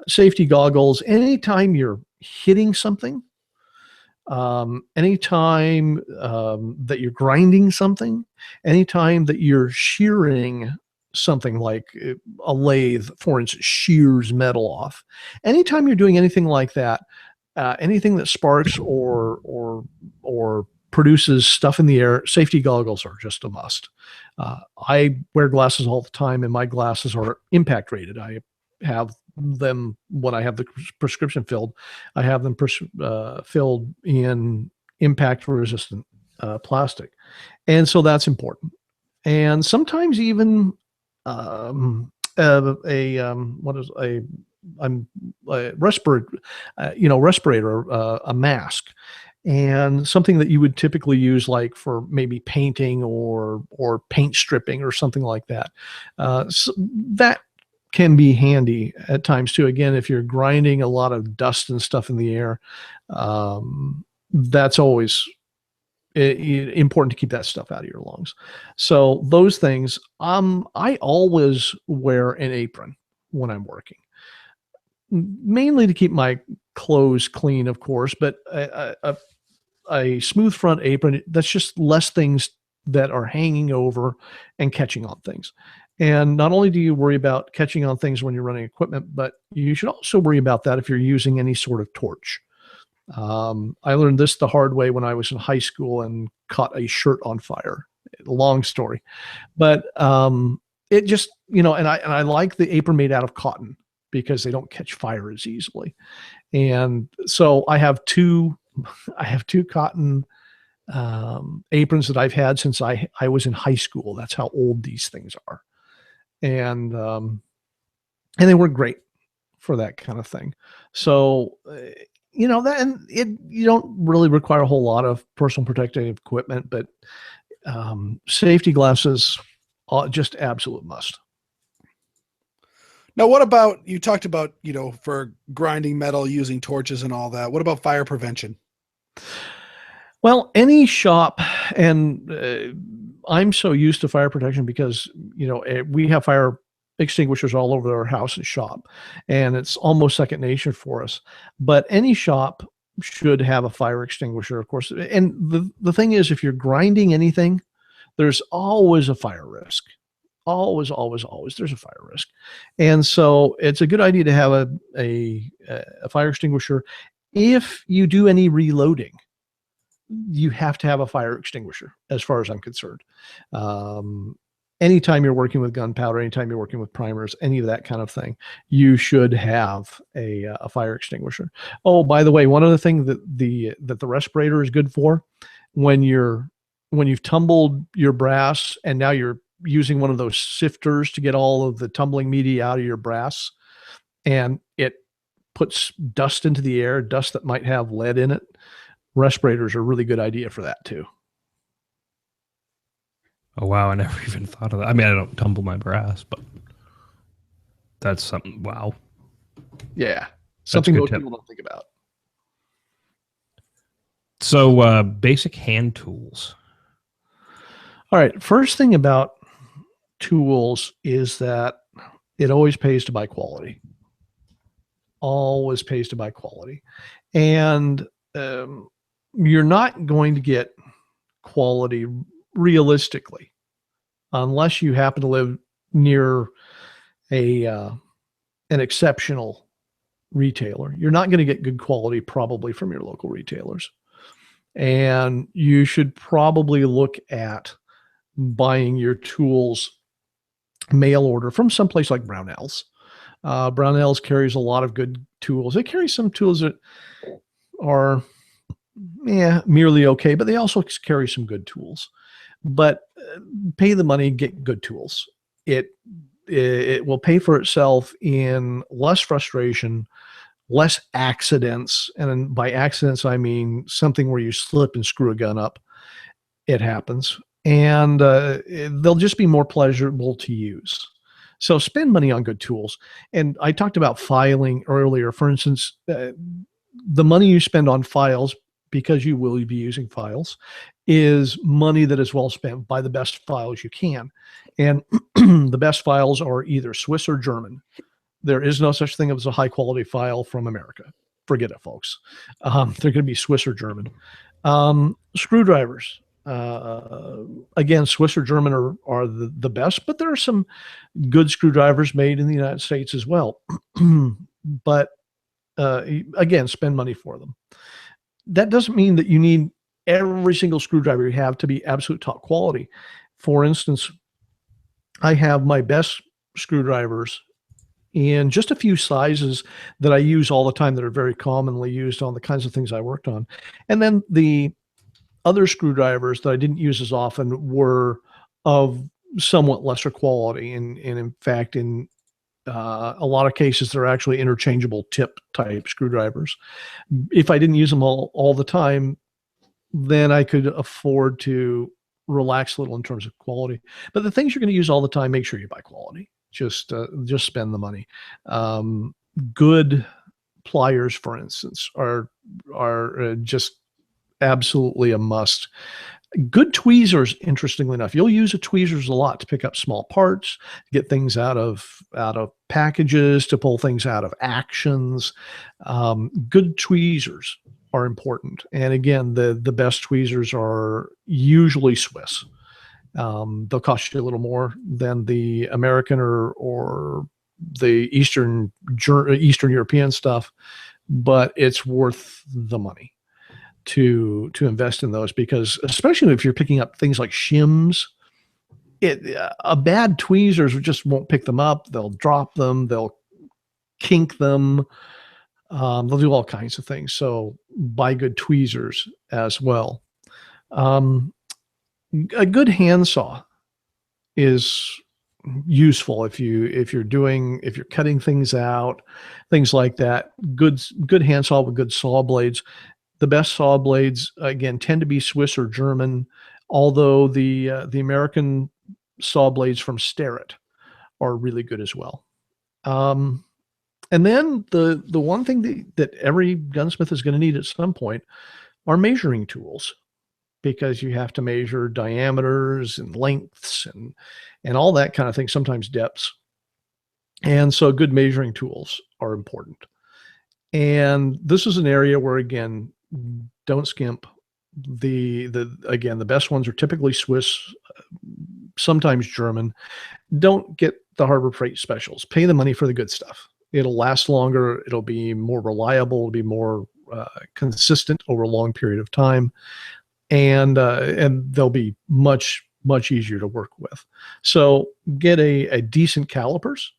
Safety goggles, anytime you're hitting something, anytime that you're grinding something, anytime that you're shearing something, like a lathe, for instance, shears metal off. Anytime you're doing anything like that, anything that sparks or produces stuff in the air, safety goggles are just a must. I wear glasses all the time, and my glasses are impact rated. I have them, when I have the prescription filled, I have them filled in impact resistant plastic. And so that's important. And sometimes even a respirator, a mask, and something that you would typically use, like for maybe painting or paint stripping or something like that. So can be handy at times too. Again, if you're grinding a lot of dust and stuff in the air, that's always important to keep that stuff out of your lungs. So those things, I always wear an apron when I'm working, mainly to keep my clothes clean, of course, but a smooth front apron, that's just less things that are hanging over and catching on things. And not only do you worry about catching on things when you're running equipment, but you should also worry about that if you're using any sort of torch. I learned this the hard way when I was in high school and caught a shirt on fire. Long story, but it just, and I like the apron made out of cotton because they don't catch fire as easily. And so I have two cotton aprons that I've had since I was in high school. That's how old these things are. And they work great for that kind of thing. So, you don't really require a whole lot of personal protective equipment, but safety glasses are just absolute must. Now, what about, you talked about, for grinding metal, using torches and all that. What about fire prevention? Well, any shop, and I'm so used to fire protection because, we have fire extinguishers all over our house and shop, and it's almost second nature for us. But any shop should have a fire extinguisher, of course. And the thing is, if you're grinding anything, there's always a fire risk. Always, always, always, there's a fire risk. And so it's a good idea to have a fire extinguisher. If you do any reloading, you have to have a fire extinguisher, as far as I'm concerned. Anytime you're working with gunpowder, anytime you're working with primers, any of that kind of thing, you should have a fire extinguisher. Oh, by the way, one other thing that the respirator is good for, when you've tumbled your brass and now you're using one of those sifters to get all of the tumbling media out of your brass, and it puts dust into the air, dust that might have lead in it, respirators are a really good idea for that too. Oh, wow. I never even thought of that. I mean, I don't tumble my brass, but that's something. Wow. Yeah. Something most tip. people don't think about. So basic hand tools. All right. First thing about tools is that it always pays to buy quality. Always pays to buy quality. And you're not going to get quality realistically unless you happen to live near an exceptional retailer. You're not going to get good quality probably from your local retailers. And you should probably look at buying your tools mail order from someplace like Brownells. Brownells carries a lot of good tools. They carry some tools that are merely okay, but they also carry some good tools. But pay the money, get good tools. It will pay for itself in less frustration, less accidents. And by accidents, I mean something where you slip and screw a gun up. It happens. And they'll just be more pleasurable to use. So spend money on good tools. And I talked about filing earlier. For instance, the money you spend on files, because you will be using files, is money that is well spent. Buy the best files you can. And the best files are either Swiss or German. There is no such thing as a high quality file from America. Forget it, folks. They're going to be Swiss or German. Screwdrivers. Again, Swiss or German are the best, but there are some good screwdrivers made in the United States as well. But again, spend money for them. That doesn't mean that you need every single screwdriver you have to be absolute top quality. For instance, I have my best screwdrivers in just a few sizes that I use all the time that are very commonly used on the kinds of things I worked on. And then the other screwdrivers that I didn't use as often were of somewhat lesser quality. And in fact, in a lot of cases, they're actually interchangeable tip type screwdrivers. If I didn't use them all the time, then I could afford to relax a little in terms of quality. But the things you're going to use all the time, make sure you buy quality. Just spend the money. Good pliers, for instance, are just absolutely a must. Good tweezers, interestingly enough, you'll use a tweezers a lot to pick up small parts, get things out of packages, to pull things out of actions. Good tweezers are important, and again, the best tweezers are usually Swiss. They'll cost you a little more than the American or the Eastern European stuff, but it's worth the money to invest in those, because especially if you're picking up things like shims, a bad tweezers just won't pick them up. They'll drop them. They'll kink them. They'll do all kinds of things. So buy good tweezers as well. A good handsaw is useful if you're cutting things out, things like that. Good handsaw with good saw blades. The best saw blades, again, tend to be Swiss or German, although the American saw blades from Starrett are really good as well. And then the one thing that every gunsmith is going to need at some point are measuring tools, because you have to measure diameters and lengths and all that kind of thing, sometimes depths. And so good measuring tools are important. And this is an area where, again, don't skimp. Again, the best ones are typically Swiss, sometimes German. Don't get the Harbor Freight specials. Pay the money for the good stuff. It'll last longer. It'll be more reliable. It'll be more consistent over a long period of time. And they'll be much easier to work with. So get a decent calipers.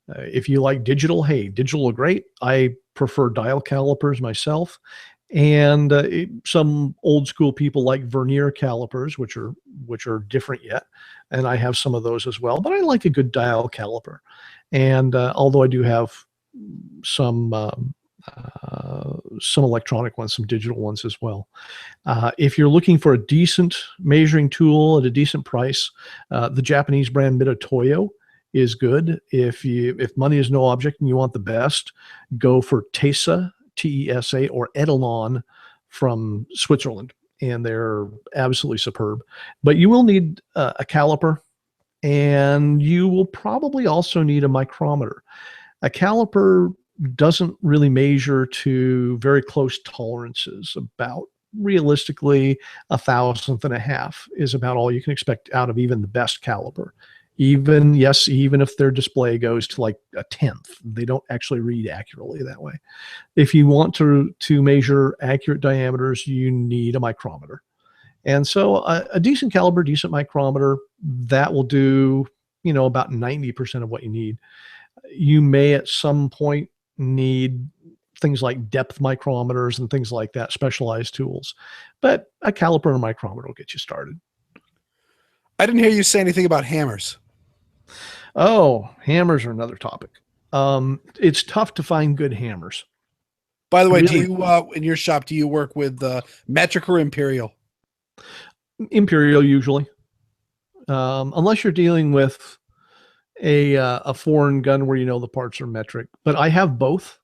If you like digital, hey, digital are great. I prefer dial calipers myself. And some old school people like vernier calipers, which are different yet. And I have some of those as well. But I like a good dial caliper. And although I do have some electronic ones, some digital ones as well. If you're looking for a decent measuring tool at a decent price, the Japanese brand Mitutoyo is good. If money is no object and you want the best, go for Tesa, Tesa, or Edelon from Switzerland, and they're absolutely superb. But you will need a caliper, and you will probably also need a micrometer. A caliper doesn't really measure to very close tolerances. About realistically, 1/1000 is about all you can expect out of even the best caliper. Even if their display goes to like 1/10, they don't actually read accurately that way. If you want to measure accurate diameters, you need a micrometer. And so a decent caliber, decent micrometer, that will do, about 90% of what you need. You may at some point need things like depth micrometers and things like that, specialized tools, but a caliper and a micrometer will get you started. I didn't hear you say anything about hammers. Oh, hammers are another topic. It's tough to find good hammers. By the way, Really? do you in your shop, do you work with metric or imperial? Imperial usually, unless you're dealing with a foreign gun where the parts are metric. But I have both,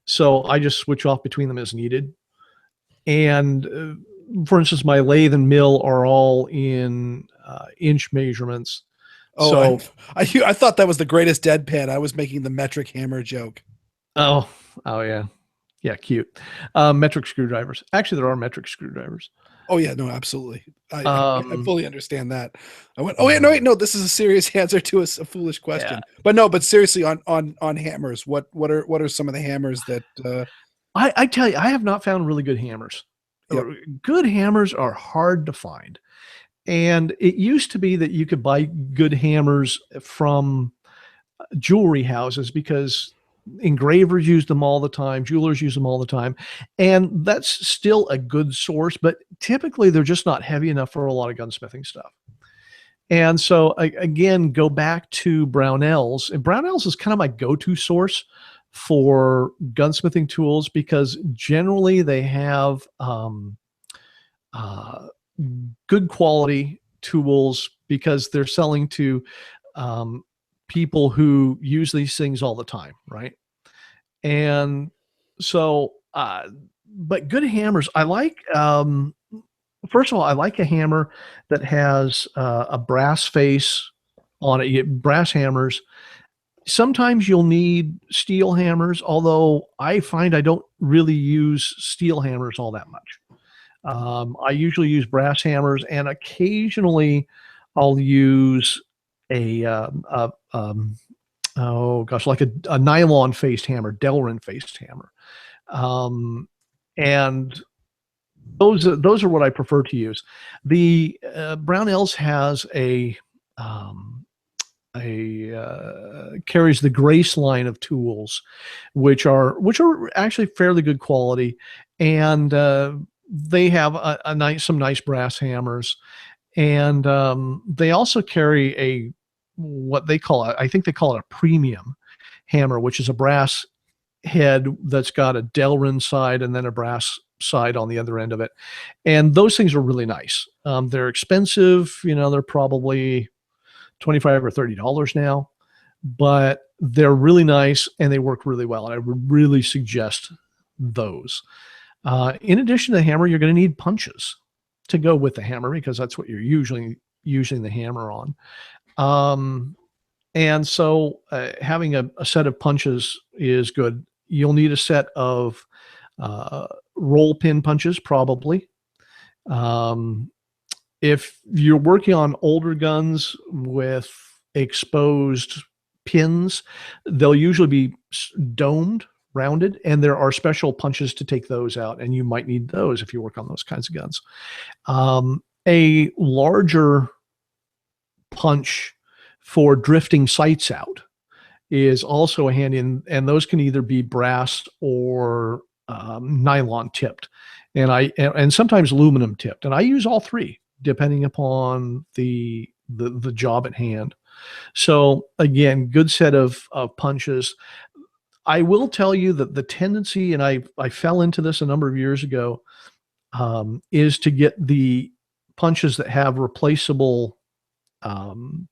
so I just switch off between them as needed. And for instance, my lathe and mill are all in inch measurements. Oh, so I thought that was the greatest deadpan. I was making the metric hammer joke. Oh yeah, cute. Metric screwdrivers. Actually, there are metric screwdrivers. Oh yeah, no, absolutely. I fully understand that. I went, oh yeah, no, this is a serious answer to a foolish question. Yeah. But seriously, on hammers, what are some of the hammers that? I tell you, I have not found really good hammers. Yep. Good hammers are hard to find. And it used to be that you could buy good hammers from jewelry houses because engravers use them all the time, jewelers use them all the time, and that's still a good source, but typically they're just not heavy enough for a lot of gunsmithing stuff. And so again, go back to Brownells, and Brownells is kind of my go-to source for gunsmithing tools because generally they have good quality tools because they're selling to people who use these things all the time, right? And so, but good hammers, I like, first of all, I like a hammer that has a brass face on it. You get brass hammers. Sometimes you'll need steel hammers, although I find I don't really use steel hammers all that much. I usually use brass hammers, and occasionally I'll use oh gosh, like a nylon faced hammer, Delrin faced hammer. And those are what I prefer to use. The Brownells has carries the Grace line of tools, which are actually fairly good quality, and they have some nice brass hammers, and they also carry what they call I think they call it a premium hammer, which is a brass head that's got a Delrin side and then a brass side on the other end of it. And those things are really nice. They're expensive, they're probably $25 or $30 now, but they're really nice and they work really well. And I would really suggest those. In addition to the hammer, you're going to need punches to go with the hammer, because that's what you're usually using the hammer on. And so having a set of punches is good. You'll need a set of roll pin punches, probably. If you're working on older guns with exposed pins, they'll usually be domed, rounded, and there are special punches to take those out, and you might need those if you work on those kinds of guns. A larger punch for drifting sights out is also a handy, and those can either be brass or nylon tipped, and sometimes aluminum tipped, and I use all three depending upon the job at hand. So again, good set of punches. I will tell you that the tendency, and I fell into this a number of years ago, is to get the punches that have replaceable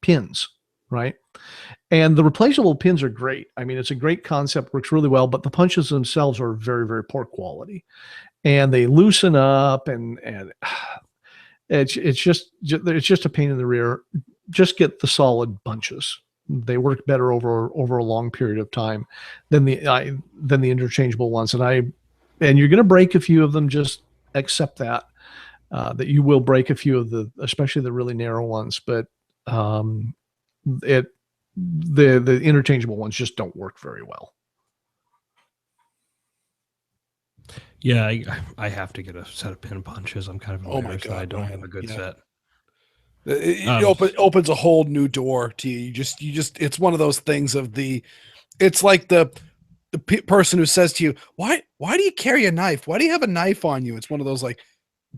pins, right? And the replaceable pins are great. I mean, it's a great concept, works really well, but the punches themselves are very, very poor quality, and they loosen up, and it's just a pain in the rear. Just get the solid punches. They work better over a long period of time than the interchangeable ones. And you're going to break a few of them. Just accept that you will break a few of especially the really narrow ones. But the interchangeable ones just don't work very well. Yeah, I have to get a set of pin punches. I'm kind of embarrassed that I don't have a good set. It opens a whole new door to you. You just it's one of those things of it's like the person who says to you, why do you carry a knife? Why do you have a knife on you? It's one of those, like,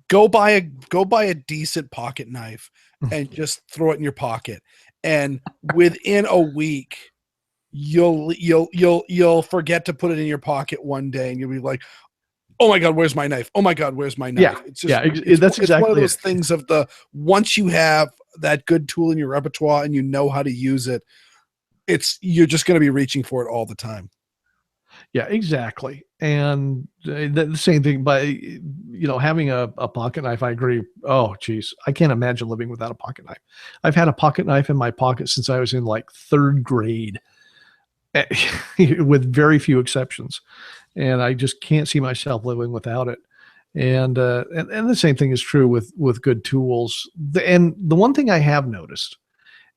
go buy a decent pocket knife and just throw it in your pocket. And within a week, you'll forget to put it in your pocket one day, and you'll be like, oh my God, where's my knife? Oh my God, where's my knife? Yeah, that's exactly it's one of those things of once you have that good tool in your repertoire and you know how to use it, you're just going to be reaching for it all the time. Yeah, exactly. And the same thing, but having a pocket knife, I agree. Oh, geez, I can't imagine living without a pocket knife. I've had a pocket knife in my pocket since I was in like third grade, with very few exceptions. And I just can't see myself living without it. And the same thing is true with good tools. And the one thing I have noticed,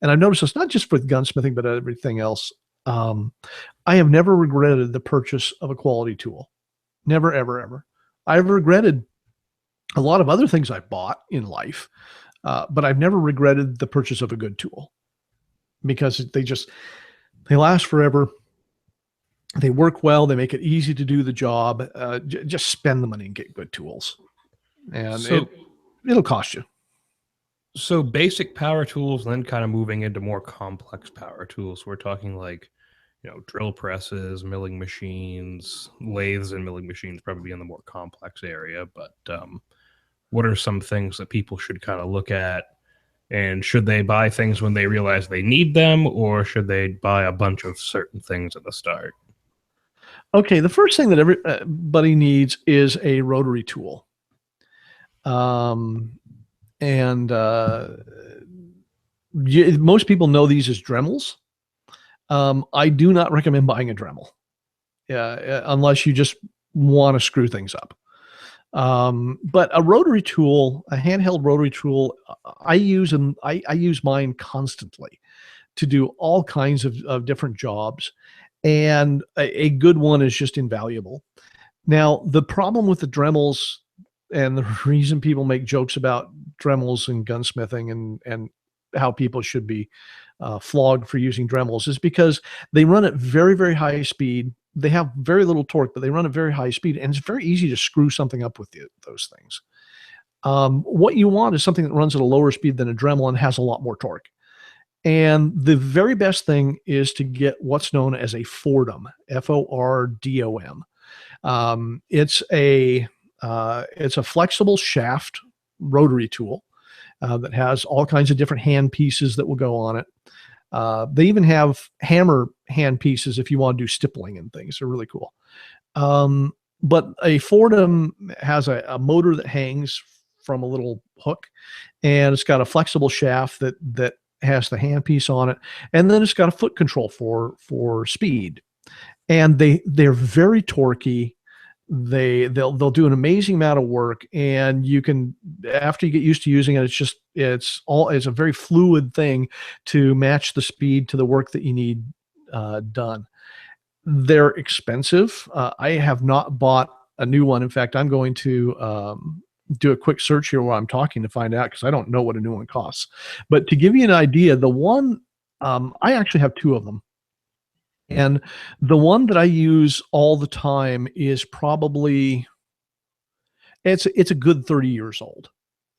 and I've noticed this not just with gunsmithing, but everything else, I have never regretted the purchase of a quality tool. Never, ever, ever. I've regretted a lot of other things I've bought in life, but I've never regretted the purchase of a good tool, because they last forever. They work well. They make it easy to do the job. Just spend the money and get good tools, and it'll cost you. So basic power tools, then kind of moving into more complex power tools. We're talking like, drill presses, milling machines, lathes and milling machines, probably in the more complex area. But what are some things that people should kind of look at And should they buy things when they realize they need them, or should they buy a bunch of certain things at the start? Okay, the first thing that everybody needs is a rotary tool. And most people know these as Dremels. I do not recommend buying a Dremel, unless you just want to screw things up. But a rotary tool, a handheld rotary tool, I use mine constantly to do all kinds of different jobs. And a good one is just invaluable. Now, the problem with the Dremels, and the reason people make jokes about Dremels and gunsmithing and how people should be flogged for using Dremels, is because they run at very, very high speed. They have very little torque, but they run at very high speed, and it's very easy to screw something up with those things. What you want is something that runs at a lower speed than a Dremel and has a lot more torque. And the very best thing is to get what's known as a Fordom, Fordom. It's a flexible shaft rotary tool that has all kinds of different hand pieces that will go on it. They even have hammer hand pieces if you want to do stippling and things. They're really cool. But a Fordom has a motor that hangs from a little hook, and it's got a flexible shaft that has the handpiece on it, and then it's got a foot control for speed. And they're very torquey. They'll do an amazing amount of work, and you can, after you get used to using it, it's a very fluid thing to match the speed to the work that you need done. They're expensive. I have not bought a new one. In fact, I'm going to do a quick search here while I'm talking to find out, because I don't know what a new one costs. But to give you an idea, the one, I actually have two of them. And the one that I use all the time is probably, it's a good 30 years old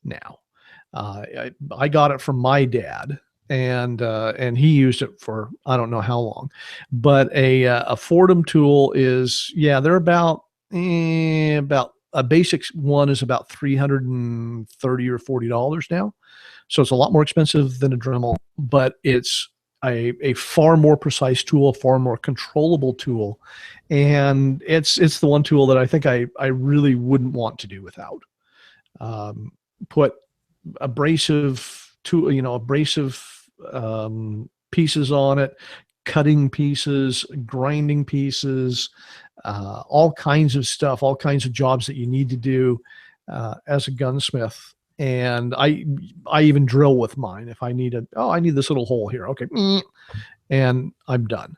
now. I got it from my dad, and he used it for I don't know how long. But a Fordom tool is, they're about a basic one is about $330 or $40 now. So it's a lot more expensive than a Dremel, but it's a far more precise tool, a far more controllable tool. And it's the one tool that I think I really wouldn't want to do without. Put abrasive pieces on it, cutting pieces, grinding pieces, all kinds of stuff, all kinds of jobs that you need to do as a gunsmith. And I even drill with mine. If I need I need this little hole here. Okay. And I'm done.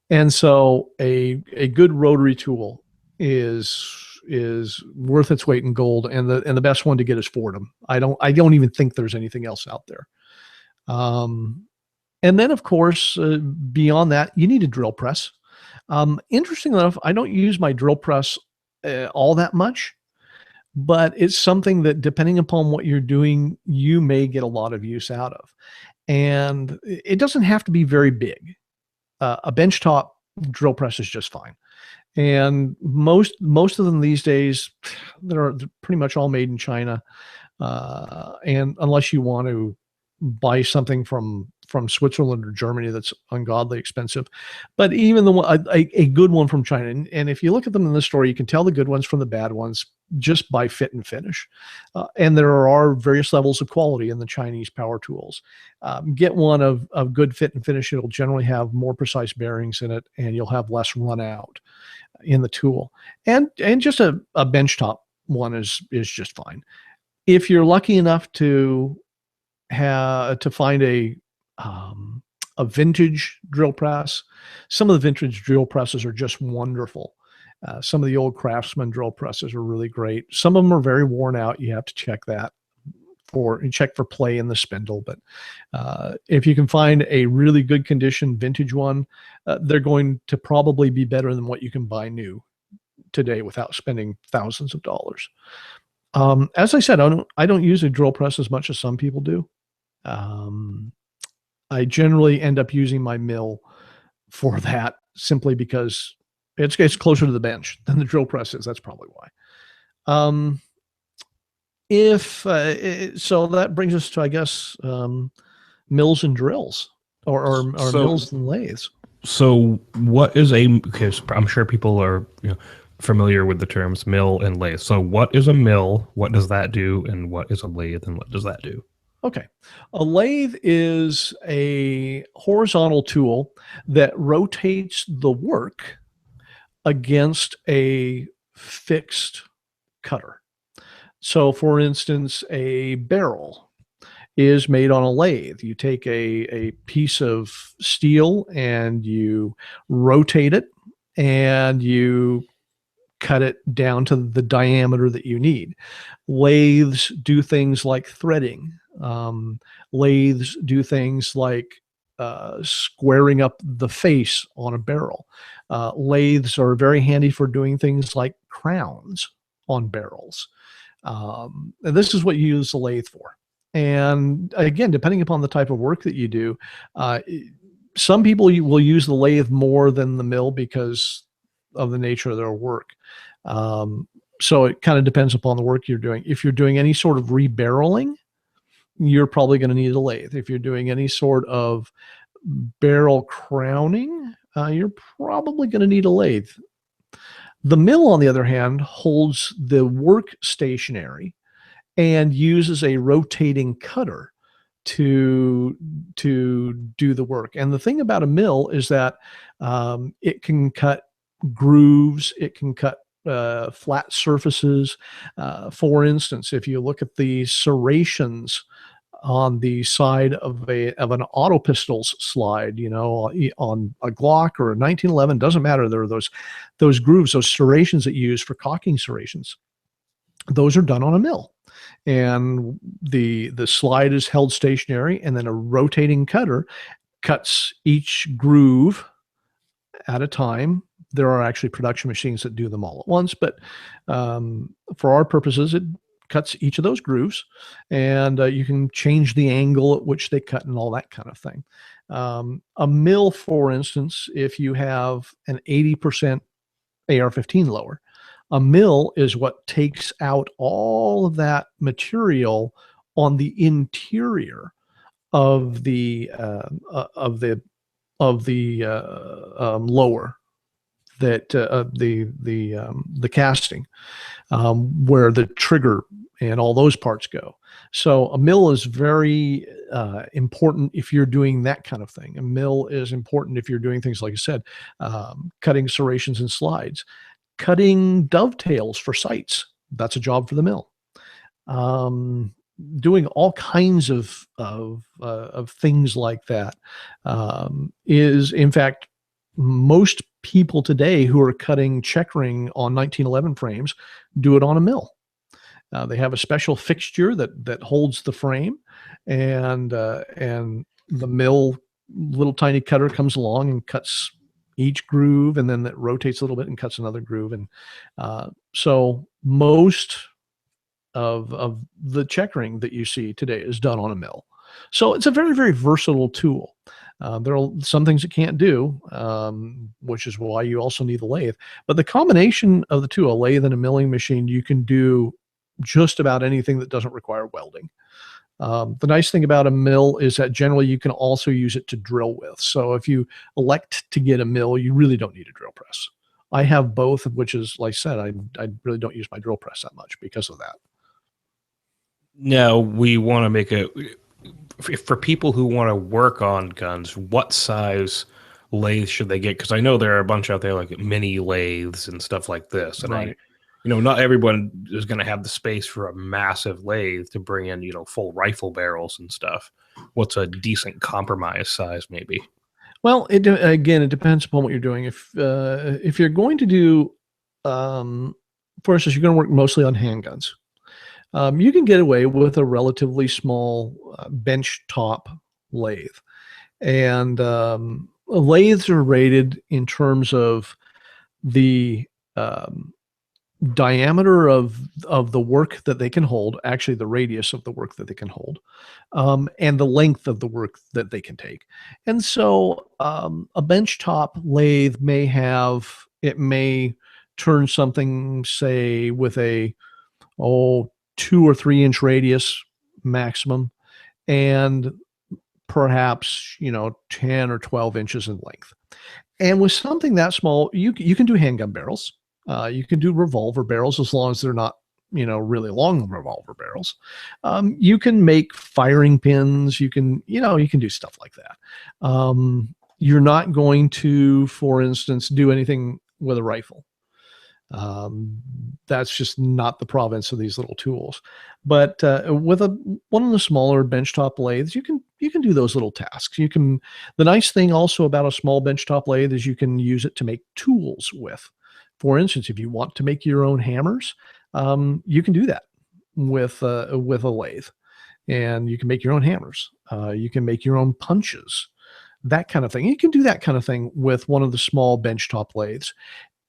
And so a good rotary tool is worth its weight in gold. And the best one to get is Fordom. I don't even think there's anything else out there. And then of course, beyond that, you need a drill press. Interestingly enough, I don't use my drill press all that much. But it's something that, depending upon what you're doing, you may get a lot of use out of. And it doesn't have to be very big. A benchtop drill press is just fine. And most of them these days, they're pretty much all made in China. And unless you want to buy something from Switzerland or Germany that's ungodly expensive. But even a good one from China, and if you look at them in the store, you can tell the good ones from the bad ones just by fit and finish. And there are various levels of quality in the Chinese power tools. Get one of good fit and finish. It'll generally have more precise bearings in it, and you'll have less run out in the tool. And just a benchtop one is just fine. If you're lucky enough to find a vintage drill press, some of the vintage drill presses are just wonderful. Some of the old Craftsman drill presses are really great. Some of them are very worn out. You have to check that check for play in the spindle. But if you can find a really good condition vintage one, they're going to probably be better than what you can buy new today without spending thousands of dollars. As I said, I don't use a drill press as much as some people do. I generally end up using my mill for that, simply because it's closer to the bench than the drill press is. That's probably why. So that brings us to, I guess, mills and drills, or mills and lathes. So what is because I'm sure people are familiar with the terms mill and lathe. So what is a mill? What does that do? And what is a lathe? And what does that do? Okay. A lathe is a horizontal tool that rotates the work against a fixed cutter. So for instance, a barrel is made on a lathe. You take a piece of steel and you rotate it and you cut it down to the diameter that you need. Lathes do things like threading. Lathes do things like squaring up the face on a barrel. Lathes are very handy for doing things like crowns on barrels. And this is what you use the lathe for. And again, depending upon the type of work that you do, some people will use the lathe more than the mill because of the nature of their work. So it kind of depends upon the work you're doing. If you're doing any sort of rebarreling, you're probably going to need a lathe. If you're doing any sort of barrel crowning, you're probably going to need a lathe. The mill, on the other hand, holds the work stationary and uses a rotating cutter to do the work. And the thing about a mill is that it can cut grooves, it can cut flat surfaces. For instance, if you look at the serrations on the side of an auto pistols slide, on a Glock or a 1911, doesn't matter. There are those grooves, those serrations that you use for cocking serrations. Those are done on a mill, and the slide is held stationary, and then a rotating cutter cuts each groove at a time. There are actually production machines that do them all at once, but for our purposes, it cuts each of those grooves, and you can change the angle at which they cut and all that kind of thing. A mill, for instance, if you have an 80% AR-15 lower, a mill is what takes out all of that material on the interior of the lower, that the casting, where the trigger and all those parts go. So a mill is very important if you're doing that kind of thing. A mill is important if you're doing things like I said, cutting serrations and slides, cutting dovetails for sights. That's a job for the mill. Doing all kinds of things like that is, in fact, most people today who are cutting checkering on 1911 frames do it on a mill. They have a special fixture that holds the frame, and the mill little tiny cutter comes along and cuts each groove, and then it rotates a little bit and cuts another groove. And so most of the checkering that you see today is done on a mill. So it's a very, very versatile tool. There are some things it can't do, which is why you also need the lathe. But the combination of the two, a lathe and a milling machine, you can do just about anything that doesn't require welding. The nice thing about a mill is that generally you can also use it to drill with. So if you elect to get a mill, you really don't need a drill press. I have both, which is, like I said, I really don't use my drill press that much because of that. Now, we want to make for people who want to work on guns, what size lathe should they get? Because I know there are a bunch out there like mini lathes and stuff like this. And Right. not everyone is going to have the space for a massive lathe to bring in, full rifle barrels and stuff. What's a decent compromise size, maybe? Well, it depends upon what you're doing. If you're going to do, for instance, you're going to work mostly on handguns, you can get away with a relatively small bench top lathe. And lathes are rated in terms of the diameter of the work that they can hold, actually the radius of the work that they can hold, and the length of the work that they can take. And so a benchtop lathe may turn something, say, with a 2 or 3 inch radius maximum, and perhaps, 10 or 12 inches in length. And with something that small, you can do handgun barrels. You can do revolver barrels as long as they're not, really long revolver barrels. You can make firing pins. You can do stuff like that. You're not going to, for instance, do anything with a rifle. That's just not the province of these little tools. But with one of the smaller benchtop lathes, you can do those little tasks. The nice thing also about a small benchtop lathe is you can use it to make tools with. For instance, if you want to make your own hammers, you can do that with a lathe, and you can make your own hammers. You can make your own punches, that kind of thing. You can do that kind of thing with one of the small benchtop lathes.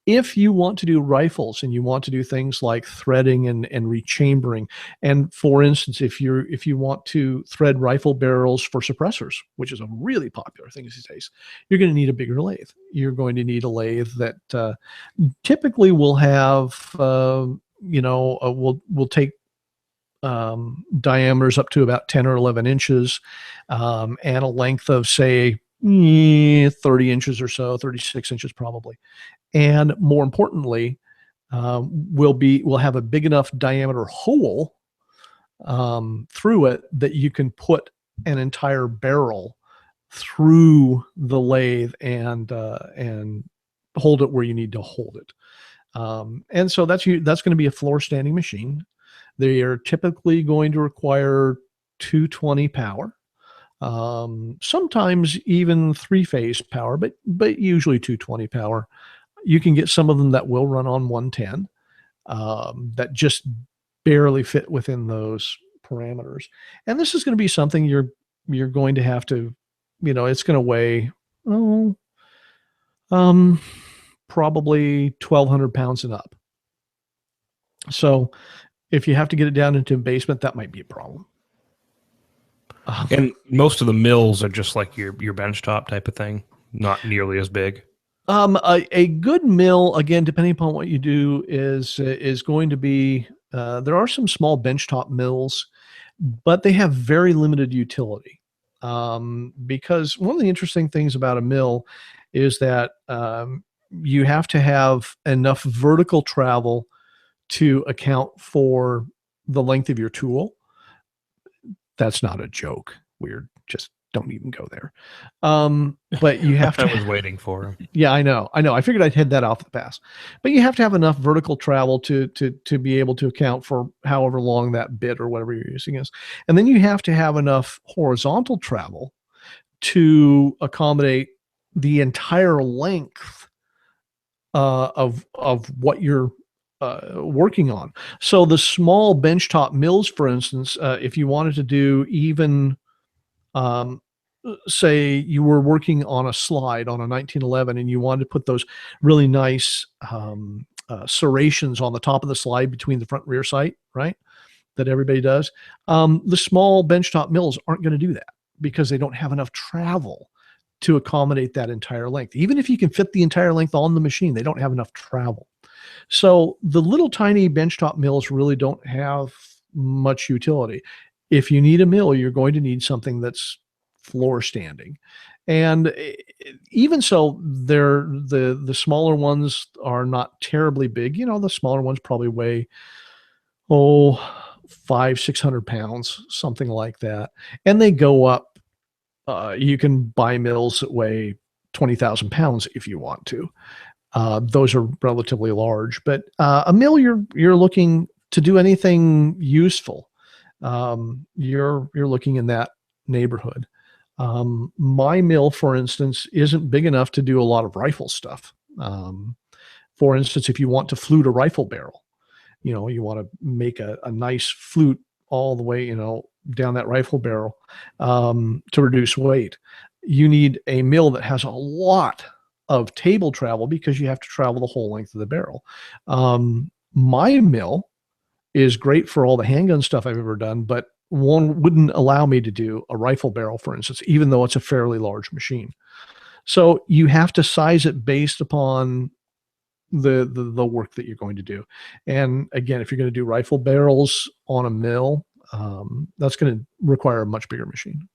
If you want to do rifles and you want to do things like threading and rechambering, and for instance, if you want to thread rifle barrels for suppressors, which is a really popular thing these days, you're going to need a bigger lathe. You're going to need a lathe that typically will have, will take diameters up to about 10 or 11 inches, and a length of, say, 30 inches or so, 36 inches probably. And more importantly, will have a big enough diameter hole through it that you can put an entire barrel through the lathe and hold it where you need to hold it. And so that's going to be a floor standing machine. They are typically going to require 220 power. Sometimes even 3-phase power, but usually 220 power. You can get some of them that will run on 110, that just barely fit within those parameters. And this is going to be something you're going to have to, it's going to weigh, probably 1,200 pounds and up. So if you have to get it down into a basement, that might be a problem. And most of the mills are just like your benchtop type of thing, not nearly as big. A good mill, again, depending upon what you do, is going to be, there are some small benchtop mills, but they have very limited utility. Because one of the interesting things about a mill is that you have to have enough vertical travel to account for the length of your tool. That's not a joke. We're just don't even go there. But you have to. I was waiting for him. Yeah, I know. I figured I'd head that off the pass. But you have to have enough vertical travel to be able to account for however long that bit or whatever you're using is. And then you have to have enough horizontal travel to accommodate the entire length of what you're working on. So the small benchtop mills, for instance, if you wanted to do even, say you were working on a slide on a 1911 and you wanted to put those really nice serrations on the top of the slide between the front and rear sight, right? That everybody does. The small benchtop mills aren't going to do that because they don't have enough travel to accommodate that entire length. Even if you can fit the entire length on the machine, they don't have enough travel. So the little tiny benchtop mills really don't have much utility. If you need a mill, you're going to need something that's floor standing. And even so, the smaller ones are not terribly big. The smaller ones probably weigh, 500-600 pounds, something like that. And they go up. You can buy mills that weigh 20,000 pounds if you want to. Those are relatively large, but a mill, you're looking to do anything useful. You're looking in that neighborhood. My mill, for instance, isn't big enough to do a lot of rifle stuff. For instance, if you want to flute a rifle barrel, you want to make a nice flute all the way, down that rifle barrel, to reduce weight. You need a mill that has a lot of table travel because you have to travel the whole length of the barrel. My mill is great for all the handgun stuff I've ever done, but one wouldn't allow me to do a rifle barrel, for instance, even though it's a fairly large machine. So you have to size it based upon the work that you're going to do. And again, if you're going to do rifle barrels on a mill, that's going to require a much bigger machine.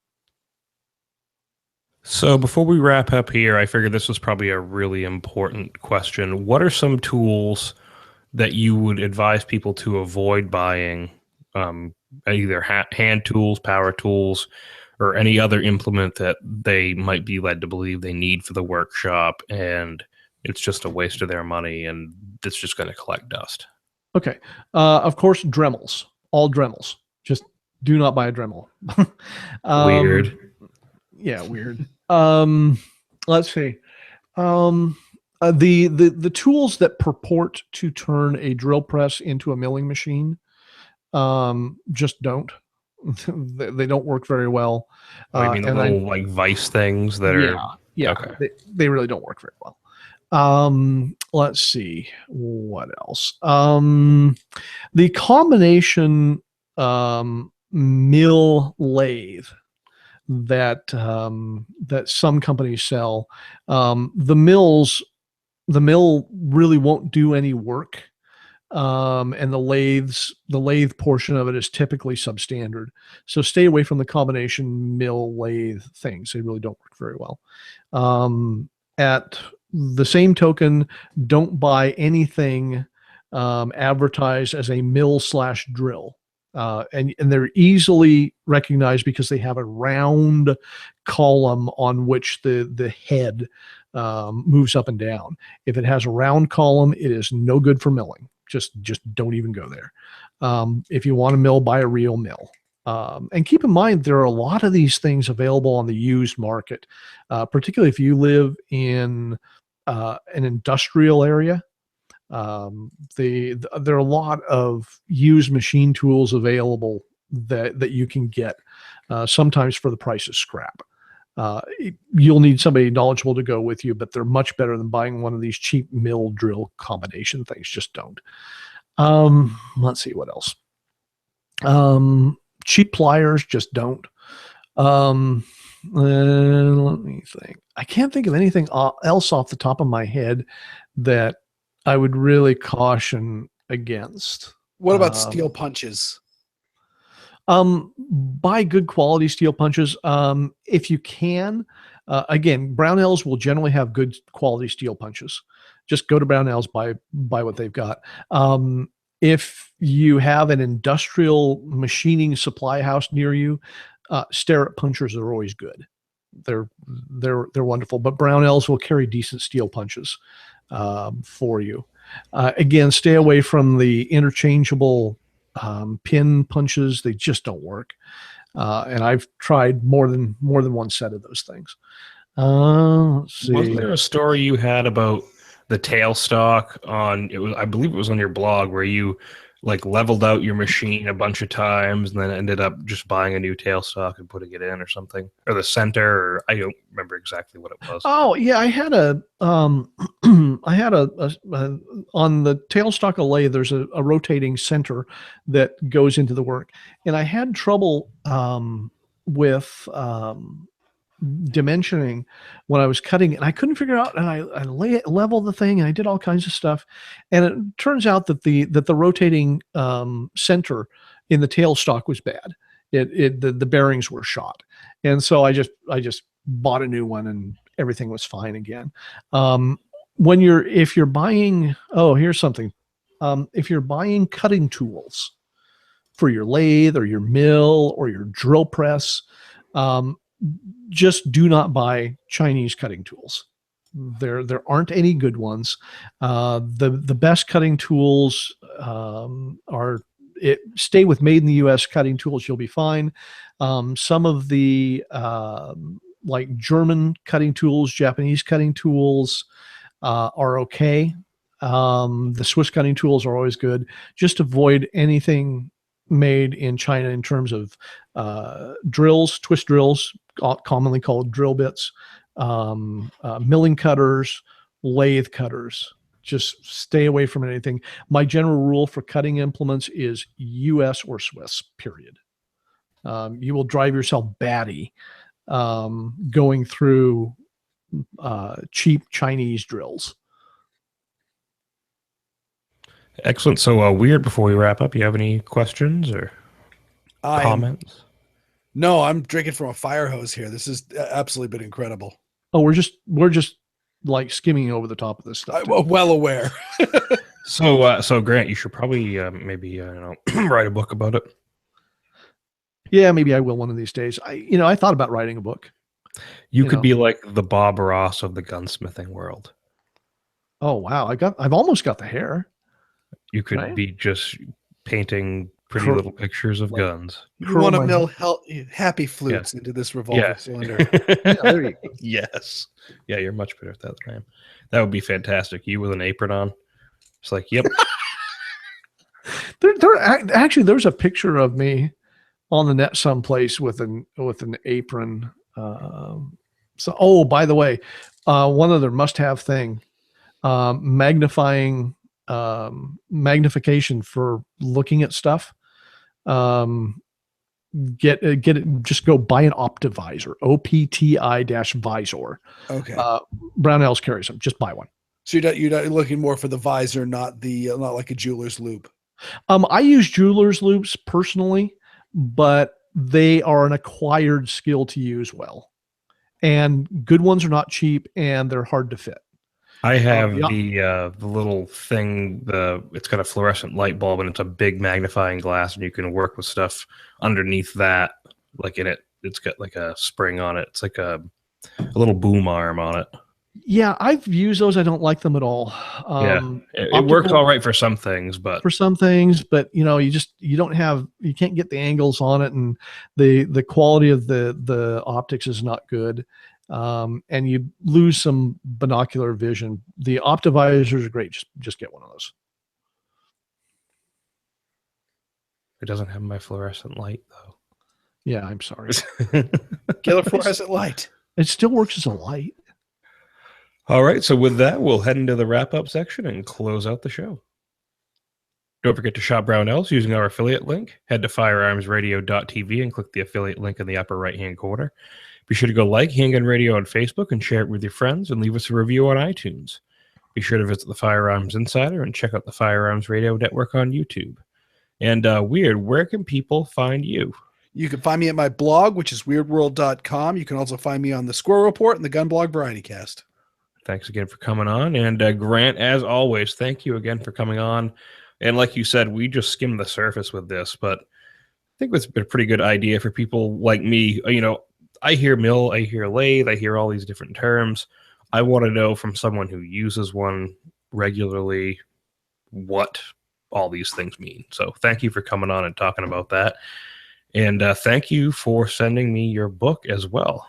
So before we wrap up here, I figured this was probably a really important question. What are some tools that you would advise people to avoid buying, either hand tools, power tools, or any other implement that they might be led to believe they need for the workshop, and it's just a waste of their money and it's just going to collect dust? Okay. Of course, Dremels, all Dremels. Just do not buy a Dremel. Weird. Yeah, weird. Let's see. The tools that purport to turn a drill press into a milling machine, just don't. They don't work very well. I mean, the little like vice things that are. Yeah. Okay. They really don't work very well. Let's see what else. The combination mill lathe that some companies sell, the mill really won't do any work, and the lathe portion of it is typically substandard. So stay away from the combination mill lathe things. They really don't work very well. At the same token, don't buy anything advertised as a mill/drill. And they're easily recognized because they have a round column on which the head moves up and down. If it has a round column, it is no good for milling. Just don't even go there. If you want to mill, buy a real mill. And keep in mind, there are a lot of these things available on the used market, particularly if you live in an industrial area. There are a lot of used machine tools available that you can get, sometimes for the price of scrap. You'll need somebody knowledgeable to go with you, but they're much better than buying one of these cheap mill drill combination things. Just don't. Let's see what else. Cheap pliers, just don't. Let me think. I can't think of anything else off the top of my head that I would really caution against. What about steel punches? Buy good quality steel punches. If you can, again, Brownells will generally have good quality steel punches. Just go to Brownells, buy what they've got. If you have an industrial machining supply house near you, Starrett punchers are always good. They're wonderful, but Brownells will carry decent steel punches for you. Again, stay away from the interchangeable pin punches. They just don't work. And I've tried more than one set of those things. Let's see. Wasn't there a story you had about the tailstock I believe it was on your blog, where you like leveled out your machine a bunch of times and then ended up just buying a new tailstock and putting it in or something, or the center, or I don't remember exactly what it was. Oh yeah, I had a on the tailstock of lathe, there's a rotating center that goes into the work, and I had trouble with dimensioning when I was cutting it. And I couldn't figure out, and I leveled the thing and I did all kinds of stuff. And it turns out that the rotating center in the tailstock was bad. The bearings were shot. And so I just bought a new one and everything was fine again. If you're buying, here's something. If you're buying cutting tools for your lathe or your mill or your drill press, just do not buy Chinese cutting tools. There aren't any good ones. The best cutting tools stay with made in the U.S. cutting tools. You'll be fine. Some of the like German cutting tools, Japanese cutting tools are okay. The Swiss cutting tools are always good. Just avoid anything made in China in terms of drills, twist drills, commonly called drill bits, milling cutters, lathe cutters. Just stay away from anything. My general rule for cutting implements is US or Swiss, period. You will drive yourself batty going through cheap Chinese drills. Excellent. So, Weird, before we wrap up, you have any questions or comments? No, I'm drinking from a fire hose here. This has absolutely been incredible. Oh, we're just like skimming over the top of this stuff. I'm well aware. So Grant, you should probably maybe write a book about it. Yeah, maybe I will one of these days. I thought about writing a book. You could be like the Bob Ross of the gunsmithing world. Oh wow, I've almost got the hair. You could be just painting pretty little pictures of guns. You want to mill happy flutes into this revolving cylinder. There you go. Yes. Yeah, you're much better at that than I am. That would be fantastic. You with an apron on. It's like, yep. Actually, there's a picture of me on the net someplace with an apron. So, by the way, one other must-have thing: magnification for looking at stuff. Get it. Just go buy an Optivisor, OPTI-visor. Okay. Brownells carries them. Just buy one. So you're not looking more for the visor, not like a jeweler's loop. I use jeweler's loops personally, but they are an acquired skill to use well. And good ones are not cheap, and they're hard to fit. I have the little thing. It's got a fluorescent light bulb, and it's a big magnifying glass, and you can work with stuff underneath that. Like in it, it's got like a spring on it. It's like a little boom arm on it. Yeah, I've used those. I don't like them at all. It works all right for some things, but you can't get the angles on it, and the quality of the optics is not good. And you lose some binocular vision. The Optivisors are great. Just get one of those. It doesn't have my fluorescent light though. Yeah, I'm sorry. Killer fluorescent light. It still works as a light. All right, so with that, we'll head into the wrap-up section and close out the show. Don't forget to shop Brownells using our affiliate link. Head to firearmsradio.tv and click the affiliate link in the upper right-hand corner. Be sure to go like Handgun Radio on Facebook and share it with your friends, and leave us a review on iTunes. Be sure to visit the Firearms Insider and check out the Firearms Radio Network on YouTube. And Weird, where can people find you? You can find me at my blog, which is weirdworld.com. You can also find me on the Squirrel Report and the Gun Blog Variety Cast. Thanks again for coming on. And Grant, as always, thank you again for coming on. And like you said, we just skimmed the surface with this, but I think it's been a pretty good idea for people like me. I hear mill, I hear lathe, I hear all these different terms. I want to know from someone who uses one regularly what all these things mean. So thank you for coming on and talking about that. And thank you for sending me your book as well.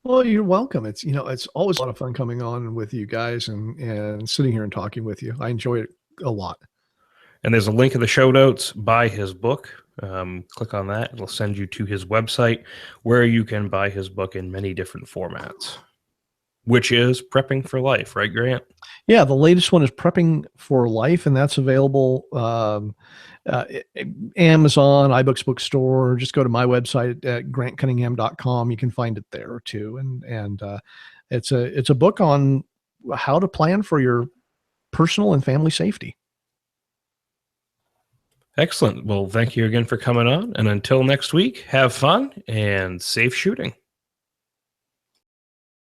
Well, you're welcome. It's always a lot of fun coming on with you guys and sitting here and talking with you. I enjoy it a lot. And there's a link in the show notes. Buy his book. Click on that. It'll send you to his website where you can buy his book in many different formats, which is Prepping for Life, right, Grant? Yeah, the latest one is Prepping for Life, and that's available Amazon, iBooks bookstore. Just go to my website at grantcunningham.com. You can find it there too. And it's a book on how to plan for your personal and family safety. Excellent. Well, thank you again for coming on. And until next week, have fun and safe shooting.